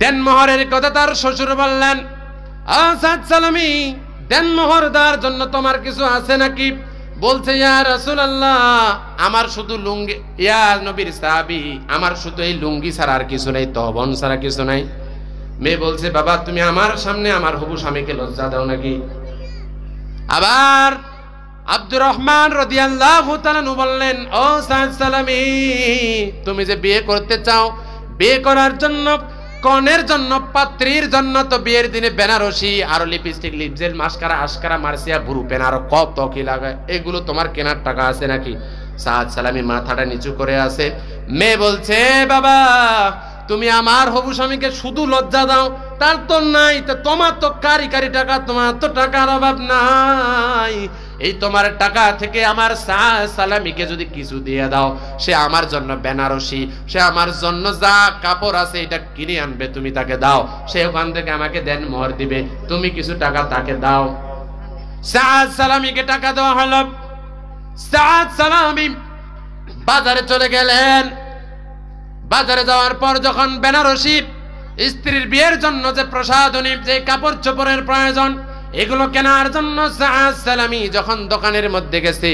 দেনমোহরের কথা তার শ্বশুর বললেন, সাদ সালামী, দেনমোহর দেওয়ার জন্য তোমার কিছু আছে নাকি? বলছে, ইয়া রাসূলুল্লাহ, আমার শুধু লুঙ্গি। ইয়া নবীর সাহাবী, আমার শুধু এই লুঙ্গি ছাড়া আর কিছু নাই, তহবন ছাড়া কিছু নাই। মেয়ে বলছে, বাবা তুমি আমার সামনে আমার হবু স্বামীকে লজ্জা দাও নাকি? আবার আব্দুর রহমান রাদিয়াল্লাহু তাআলা বললেন, ও সাদ সালামী, তুমি যে বিয়ে করতে চাও, বিয়ে করার জন্য কনের জন্য, পাত্রীর জন্য তো বিয়ের দিনে বেনারসি আর লিপস্টিক, লিপজেল, মাস্কারা, আশকারা, মার্সিয়া, বুরু পেন আরো কত কি লাগে, এগুলো তোমার কেনার টাকা আছে নাকি? সাদ সালামী মাথাটা নিচু করে আছে। মেয়ে বলছে, বাবা তুমি আমার হবু স্বামীকে শুধু লজ্জা দাও, তার তো নাই, তো তোমার তো কারি কারি টাকা, তোমার তো টাকার অভাব নাই। এই তোমার টাকা থেকে আমার সাদ সালামীকে যদি কিছু দিয়ে দাও, সে আমার জন্য বেনারসি, সে আমার জন্য যা কাপড় আছে এটা কিনে আনবে, তুমি তাকে দাও, সে ওখান থেকে আমাকে দেনমোহর দিবে, তুমি কিছু টাকা তাকে দাও। সাদ সালামীকে টাকা দেওয়া হলো। সাদ সালামী বাজারে চলে গেলেন। বাজারে যাওয়ার পর যখন বেনারসি স্ত্রীর বিয়ের জন্য যে প্রসাধনী, যে কাপড় চোপড়ের প্রয়োজন, এগুলো কেনার জন্য সাদ সালামী যখন দোকানের মধ্যে গেছে,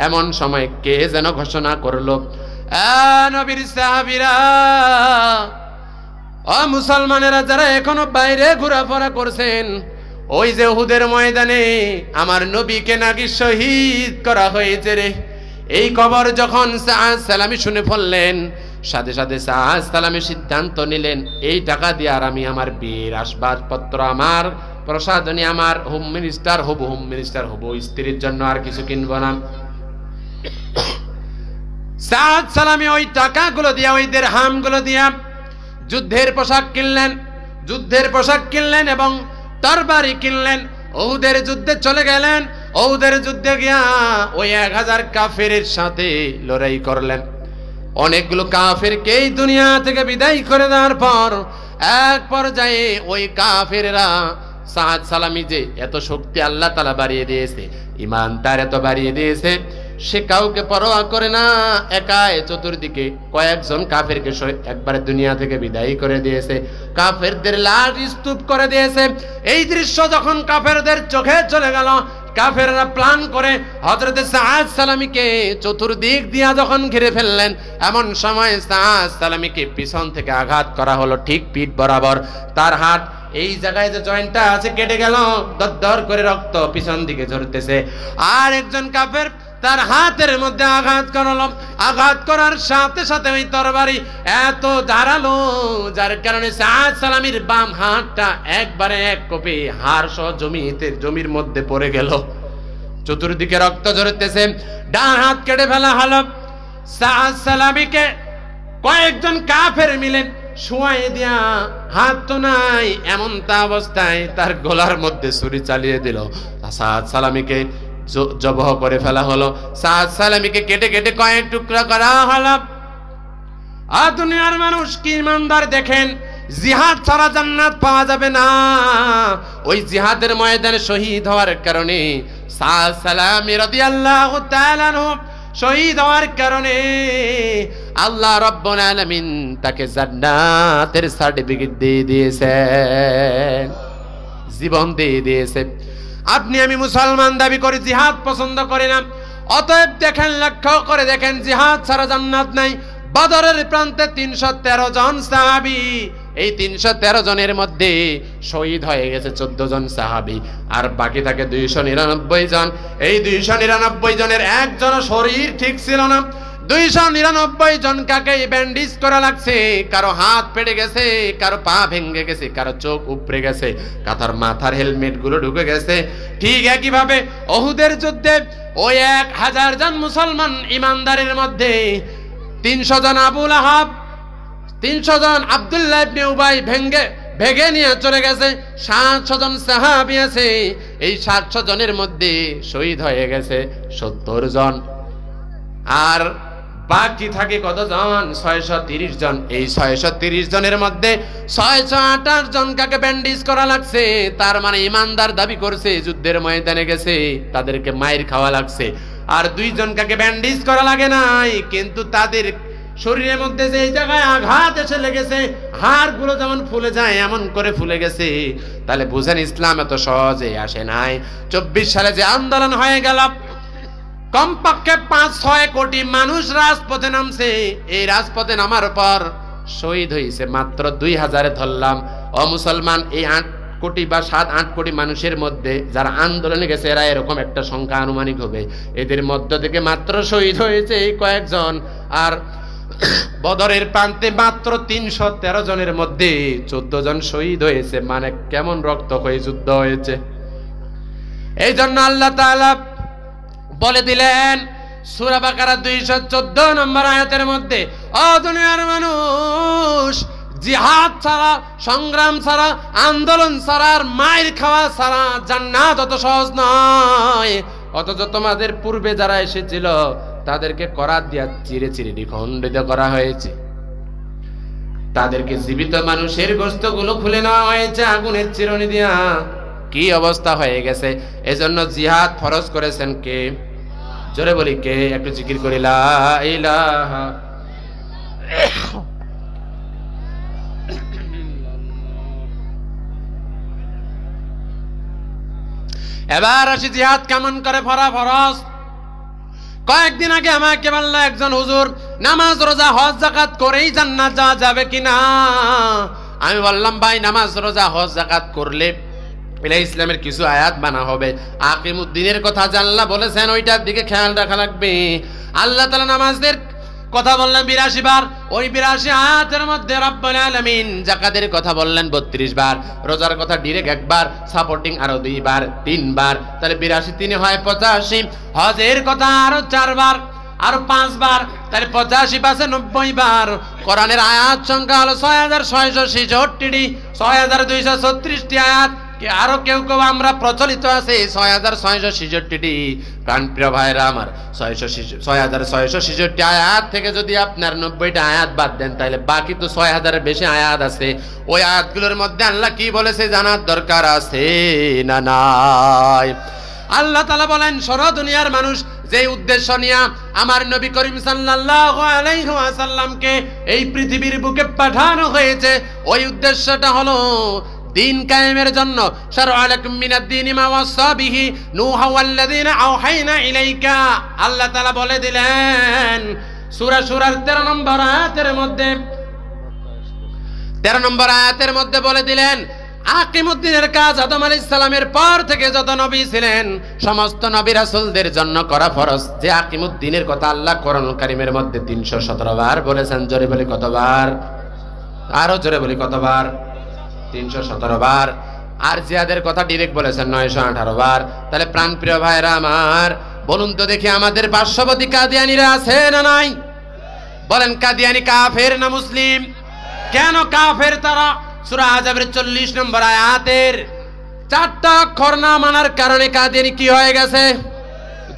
এমন সময় কে যেন ঘোষণা করলো, নবীর সাহাবীরা, ও মুসলমানেরা যারা এখনো বাইরে ঘোরাফেরা করছেন, ওই যে উহুদের ময়দানে আমার নবীকে নাকি শহীদ করা হয়েছে রে। এই খবর যখন সাদ সালামী শুনে ফেললেন, সাথে সাথে সাদ সালামী সিদ্ধান্ত নিলেন, এই টাকা দিয়ে আর আমি আমার বিয়ের আসবাবপত্র, আমার প্রসাধনী, আমার হোম মিনিস্টার হবো স্ত্রীর জন্য আর কিছু কিনবো না। সাদ সালামী ওই টাকাগুলো দিয়া, ওই দিরহামগুলো দিয়া যুদ্ধের পোশাক কিনলেন এবং তরবারি কিনলেন। উহুদের যুদ্ধে চলে গেলেন। উহুদের যুদ্ধে গিয়া ওই 1000 কাফেরের সাথে লড়াই করলেন। অনেকগুলো কাফেরকে এই দুনিয়া থেকে বিদায় করে দেওয়ার পর এক পর্যায়ে ওই কাফেররা, সাদ সালামী যে এত শক্তি আল্লাহ তাআলা বাড়িয়ে দিয়েছে, ঈমান তার এত বাড়িয়ে দিয়েছে, সে কাউকে পরোয়া করে না, একাই চতুর্দিকে কয়েকজন কাফেরকে একবারে দুনিয়া থেকে বিদায় করে দিয়েছে, কাফেরদের লাশ স্তূপ করে দিয়েছে। এই দৃশ্য যখন কাফেরদের চোখে চলে গেল, কাফেররা প্ল্যান করে হযরত সাদ সালামীকে চতুর্দিক দিয়া যখন ঘিরে ফেললেন, এমন সময় সাদ সালামীকে পিছন থেকে আঘাত করা হলো, ঠিক পিঠ বরাবর। তার হাত এই জায়গায় যে জয়েন্টটা আছে কেটে গেল, দরদর করে রক্ত পিছন দিকে ঝরতেছে। আর একজন কাফের তার হাতের মধ্যে আঘাত করলো। আঘাত করার সাথে সাথে ওই তরবারি এত ধারালো, যার কারণে সাদ সালামীর বাম হাতটা একবারে এক কোপে হাড় সহ জমির মধ্যে পড়ে গেল। চতুর্দিকে রক্ত ঝরতেছে। ডান হাত কেটে ফেলা হলো। সাদ সালামীকে কয়েকজন কাফের মিলে শুয়াই দিয়া, হাত তো নাই, এমন তা অবস্থায় তার গলার মধ্যে ছুরি চালিয়ে দিল। সাদ সালামীকে জবহ করে ফেলা হলো। সাদ সালামীকে কেটে কেটে কয়েক টুকরা করা হলো। আর দুনিয়ার মানুষ কি ইমানদার দেখেন, জিহাদ ছাড়া জান্নাত পাওয়া যাবে না। ওই জিহাদের ময়দানে শহীদ হওয়ার কারণে সাদ সালামী রাদিয়াল্লাহু তাআলা আনহু শহীদ হওয়ার কারণে আল্লাহ রাব্বুল আলামিন তাকে জান্নাতের সার্টিফিকেট দিয়ে দিয়েছেন, জীবন দিয়ে দিয়েছে। আপনি আমি মুসলমান দাবি করি, জিহাদ পছন্দ করি না। অতএব দেখেন, লক্ষ্য করে দেখেন, জিহাদ ছাড়া জান্নাত নাই। বদরের প্রান্তে 313 জন সাহাবী এই 313 জনের মধ্যে শহীদ হয়ে গেছে 14 জন সাহাবী, আর বাকি থাকে 299 জন। এই 299 জনের একজনও শরীর ঠিক ছিল না। 299 জন কাকে ব্যান্ডেজ করা লাগছে, কারো হাত পেটে গেছে, কারো পা ভেঙে গেছে, কারো চোখ উপড়ে গেছে, কাতার মাথার হেলমেট গুলো ঢুকে গেছে। ঠিক একইভাবে ওহুদের যুদ্ধে ওই 1000 জন মুসলমান ইমানদারের মধ্যে 300 জন আবু লাহাব, 300 জন আব্দুল্লাহ ইবনে উবাই ভেঙে নিয়ে চলে গেছে। 700 জন সাহাবী আছে, এই 700 জনের মধ্যে শহীদ হয়ে গেছে 70 জন। আর বাকি থাকে কতজন? 630 জন। এই 630 জনের মধ্যে 628 জন কাকে ব্যান্ডেজ করা লাগছে, তার মানে ইমানদার দাবি করছে, যুদ্ধের ময়দানে গেছে, তাদেরকে মায়ের খাওয়া লাগছে। আর 2 জন কাকে ব্যান্ডেজ করা লাগে নাই, কিন্তু তাদের শরীরের মধ্যে যে জায়গায় আঘাত এসে লেগেছে, হাড়গুলো যেমন ফুলে যায় এমন করে ফুলে গেছে। তাহলে বুঝেন ইসলাম এত সহজে আসে নাই। 24 সালে যে আন্দোলন হয়ে গেল, কমপক্ষে 5-6 কোটি মানুষ রাজপথে নামছে। এই রাজপথে নামার পর শহীদ হয়েছে মাত্র 2000 ধরলাম। মুসলমান এই 8 কোটি বা 7-8 কোটি মানুষের মধ্যে যারা আন্দোলনে গেছে, এরা এরকম একটা সংখ্যা আনুমানিক হবে। এদের মধ্য থেকে মাত্র শহীদ হয়েছে এই কয়েকজন। আর বদরের প্রান্তে মাত্র 313 জনের মধ্যে 14 জন শহীদ হয়েছে। মানে কেমন রক্তক্ষয়ী যুদ্ধ হয়েছে। এই জন্য আল্লাহ তাআলা বলে দিলেন সূরা বাকারা 214 নম্বর আয়াতের মধ্যে, ও দুনিয়ার মানুষ, জিহাদ ছাড়া, সংগ্রাম ছাড়া, আন্দোলন ছাড়া, আর মাইর খাওয়া ছাড়া জান্নাত অত সহজ নয়। অথচ তোমাদের পূর্বে যারা এসেছিল তাদেরকে করাত দিয়া চিরে চিরে খণ্ডিত করা হয়েছে, তাদেরকে জীবিত মানুষের গোশতগুলো খুলে নেওয়া হয়েছে আগুনের চিরুনি দিয়া। কি অবস্থা হয়ে গেছে। এজন্য জিহাদ ফরজ করেছেন কে? জোরে বলি কে? একটু জিকির করি লা ইলাহা। এবার আসি জিহাদ কেমন করে ফরজ। কয়েকদিন আগে আমাকে বলল একজন হুজুর, নামাজ রোজা হজ যাকাত করেই জান্নাত যাওয়া যাবে কিনা? আমি বললাম ভাই, নামাজ রোজা হজ যাকাত করলে এটা ইসলামের কিছু আয়াত বানা হবে। আকিমুদ্দিনের কথা জানলা বলেছেন, ওইটার দিকে খেয়াল রাখা লাগবে। আল্লাহ তাআলা নামাজের কথা বললেন 82 বার, ওই 82 আয়াতের মধ্যে রব্বুল আলামিন যাকাতের কথা বললেন 32 বার, রোজার কথা ডাইরেক্ট একবার, সাপোর্টিং আরো 2 বার, 3 বার, তাহলে 82 3 হয় 85। হজের কথা আরো 4 বার, আরো 5 বার, তাহলে 85 পাশে 90 বার। কোরআনের আয়াত সংখ্যা হলো 6666, 6236টি আয়াত। আরো কেউ কেউ আমরা প্রচলিত আছে 6666টি। প্রাণপ্রিয় ভাইরা আমার, 6666 আয়াত থেকে যদি আপনার 90টা আয়াত বাদ দেন, তাহলে বাকি তো 6000-এর বেশি আয়াত আছে। ওই আয়াতগুলোর মধ্যে আল্লাহ কি বলেছে জানার দরকার আছে না নাই? আল্লাহ তাআলা বলেন, সারা দুনিয়ার মানুষ যে উদ্দেশ্য নিয়ে আমার নবী করিম সাল্লাল্লাহু আলাইহি ওয়াসাল্লামকে এই পৃথিবীর বুকে পাঠানো হয়েছে, ওই উদ্দেশ্যটা হলো দিন কায়েমের জন্য। শারআ লাকুম মিনাদ দীনি মা ওয়াসা বিহি নূহা ওয়াল্লাযীনা আওহাইনা ইলাইকা। আল্লাহ তাআলা বলে দিলেন সূরার 13 নম্বর আয়াতের মধ্যে, 13 নম্বর আয়াতের মধ্যে বলে দিলেন, আকিমুদ্দিনের কাজ আদম আলাইহিস সালামের পর থেকে যত নবী ছিলেন সমস্ত নবী রাসূলদের জন্য করা ফরজ। যে আকিমুদ্দিনের কথা আল্লাহ কোরআনুল কারীমের মধ্যে 317 বার বলেছেন। জোরে বলি কতবার? আরো জোরে বলি কতবার? 317 বার। আর জিহাদের কথা ডাইরেক্ট বলেছেন 918 বার। তাহলে প্রাণপ্রিয় ভাইরা আমার, বলুন তো দেখি আমাদের পার্শ্ববর্তী কাদিয়ানীরা আছে না নাই? বলেন, কাদিয়ানী কাফের না মুসলিম? কেন কাফের তারা? সূরা আহজাবের 40 নম্বর আয়াতের 4টা অক্ষর না মানার কারণে কাদিয়ানী কি হয়ে গেছে?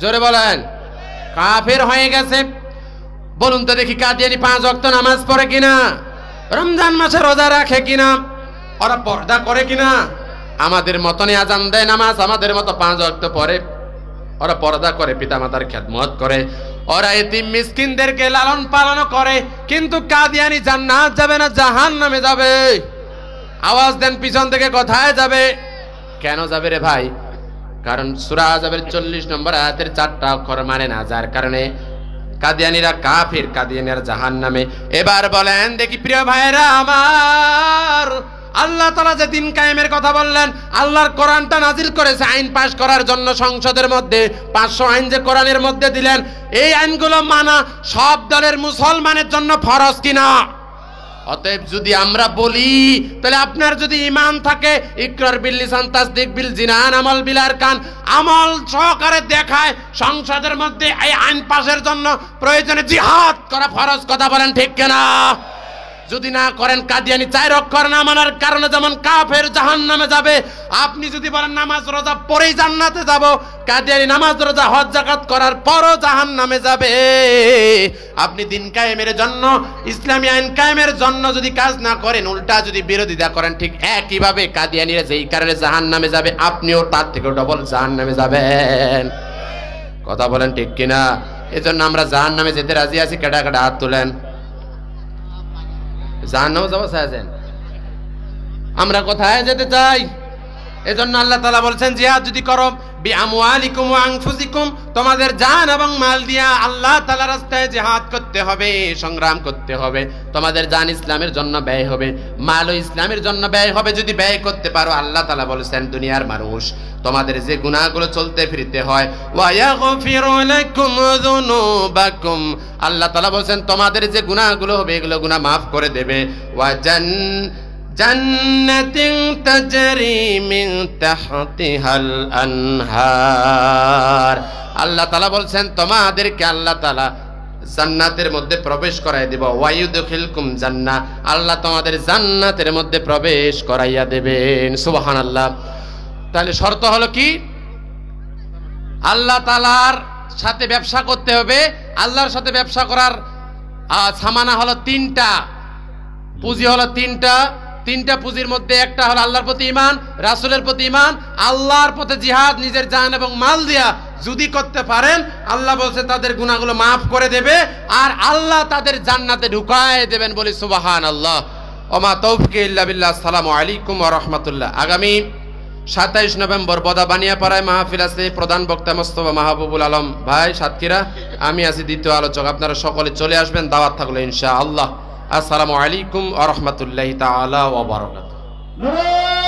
জোরে বলেন, কাফের হয়ে গেছে। বলুন তো দেখি কাদিয়ানী 5 ওয়াক্ত নামাজ পড়ে কিনা? রমজান মাসে রোজা রাখে কিনা? ওরা পর্দা করে কিনা? আমাদের মতনই আজান দেয়, নামাজ আমাদের মতো 5 ওয়াক্ত পড়ে। ওরা পর্দা করে, পিতামাতার খেদমত করে, ওরা এতিম মিসকিনদেরকে লালন পালন করে। কিন্তু কাদিয়ানী জান্নাত যাবে না জাহান্নামে যাবে? আওয়াজ দেন পিছন থেকে, কোথায় যাবে? কেন যাবে রে ভাই? কারণ সূরা আহজাবের 40 নম্বর আয়াতের 4টা অক্ষর মানে না, যার কারণে কাদিয়ানীরা কাফির, কাদিয়ানীরা জাহান্নামে। এবার বলেন দেখি প্রিয় ভাইরা আমার, আল্লাহ তাআলা যে দিন কায়েমের কথা বললেন, আল্লাহর কোরআনটা নাজিল করেছে আইন পাস করার জন্য সংসদের মধ্যে। 500 আইন যে কোরআনের মধ্যে দিলেন, এই আইনগুলো মানা সব দলের মুসলমানের জন্য ফরজ কিনা? অতএব যদি আমরা বলি, তাহলে আপনার যদি ঈমান থাকে, ইকরার বিল লিসান তাসদিক বিল জিনান আমল বিল আরকান, আমল সহকারে দেখায় সংসদের মধ্যে এই আইন পাশের জন্য প্রয়োজনে জিহাদ করা ফরজ। কথা বলেন ঠিক কিনা? যদি না করেন, কাদিয়ানী 4 অক্ষর না মানার কারণে যেমন কাফের জাহান্নামে যাবে, আপনি যদি বলেন নামাজ রোজা পড়েই জান্নাতে যাব, কাদিয়ানী নামাজ রোজা হজ যাকাত করার পরও জাহান্নামে যাবে। আপনি দিন কায়েমের জন্য, ইসলামী আইন কায়েমের জন্য যদি কাজ না করেন, উল্টা যদি বিরোধিতা করেন, ঠিক একইভাবে কাদিয়ানীরা যেই কারণে জাহান্নামে যাবে, আপনিও তার থেকেও ডবল জাহান্নামে যাবেন। কথা বলেন ঠিক কিনা? এজন্য আমরা জাহান্নামে যেতে রাজি আছি। কেডা কেডা হাত তুলেন। জাহান্নামে যাবো চাইছেন? আমরা কোথায় যেতে চাই? এজন্য আল্লাহ তাআলা বলছেন, জিহাদ যদি করো বিআমওয়ালিকুম ওয়া আনফুসিকুম, তোমাদের জান এবং মাল দিয়া আল্লাহ তাআলার রাস্তায় জিহাদ করতে হবে, সংগ্রাম করতে হবে। তোমাদের জান ইসলামের জন্য ব্যয় হবে, মালও ইসলামের জন্য ব্যয় হবে। যদি ব্যয় করতে পারো, আল্লাহ তাআলা বলেছেন দুনিয়ার মানুষ, তোমাদের যে গুনাহগুলো চলতে ফিরতে হয়, ওয়া ইয়াগফিরু লাকুম যুনুবাকুম, আল্লাহ তাআলা বলেছেন তোমাদের যে গুনাহগুলো হবে, এগুলো গুনাহ মাফ করে দেবে। ওয়া জান্নাতিন তাজরি মিন তাহতিহাল আনহার, আল্লাহ তাআলা বলছেন তোমাদেরকে আল্লাহ তাআলা জান্নাতের মধ্যে প্রবেশ করাই দেব। ওয়ায়ুদখিলকুম জান্নাহ, আল্লাহ তোমাদের জান্নাতের মধ্যে প্রবেশ করাইয়া দেবেন। সুবহানাল্লাহ। তাহলে শর্ত হলো কি? আল্লাহ তাআলার সাথে ব্যবসা করতে হবে। আল্লাহর সাথে ব্যবসা করার সামানা হলো 3টা, পুঁজি হলো 3টা। 3টা পুঁজির মধ্যে একটা হলো আল্লাহর প্রতি ঈমান, রাসূলের প্রতি ঈমান, আল্লাহর পথে জিহাদ নিজের জান এবং মাল দিয়া যদি করতে পারেন, আল্লাহ বলছে তাদের গুনাহগুলো মাফ করে দেবে, আর আল্লাহ তাদের জান্নাতে ঢুকায় দেবেন। বলি সুবহানাল্লাহ। ওমা তৌফিক ইল্লা বিল্লাহ। আসসালামু আলাইকুম ওয়া রাহমাতুল্লাহ। আগামী 27 নভেম্বর বদাবানিয়াপাড়ায় মাহফিল আছে। প্রধান বক্তা মোস্তফা মাহবুবুল আলম ভাই সাতক্ষীরা, আমি আছি দ্বিতীয় আলোচক। আপনারা সকলে চলে আসবেন, দাওয়াত থাকলো ইনশাআল্লাহ। আসসালামু আলাইকুম ওয়া রাহমাতুল্লাহি তাআলা ওয়া বারাকাতুহু।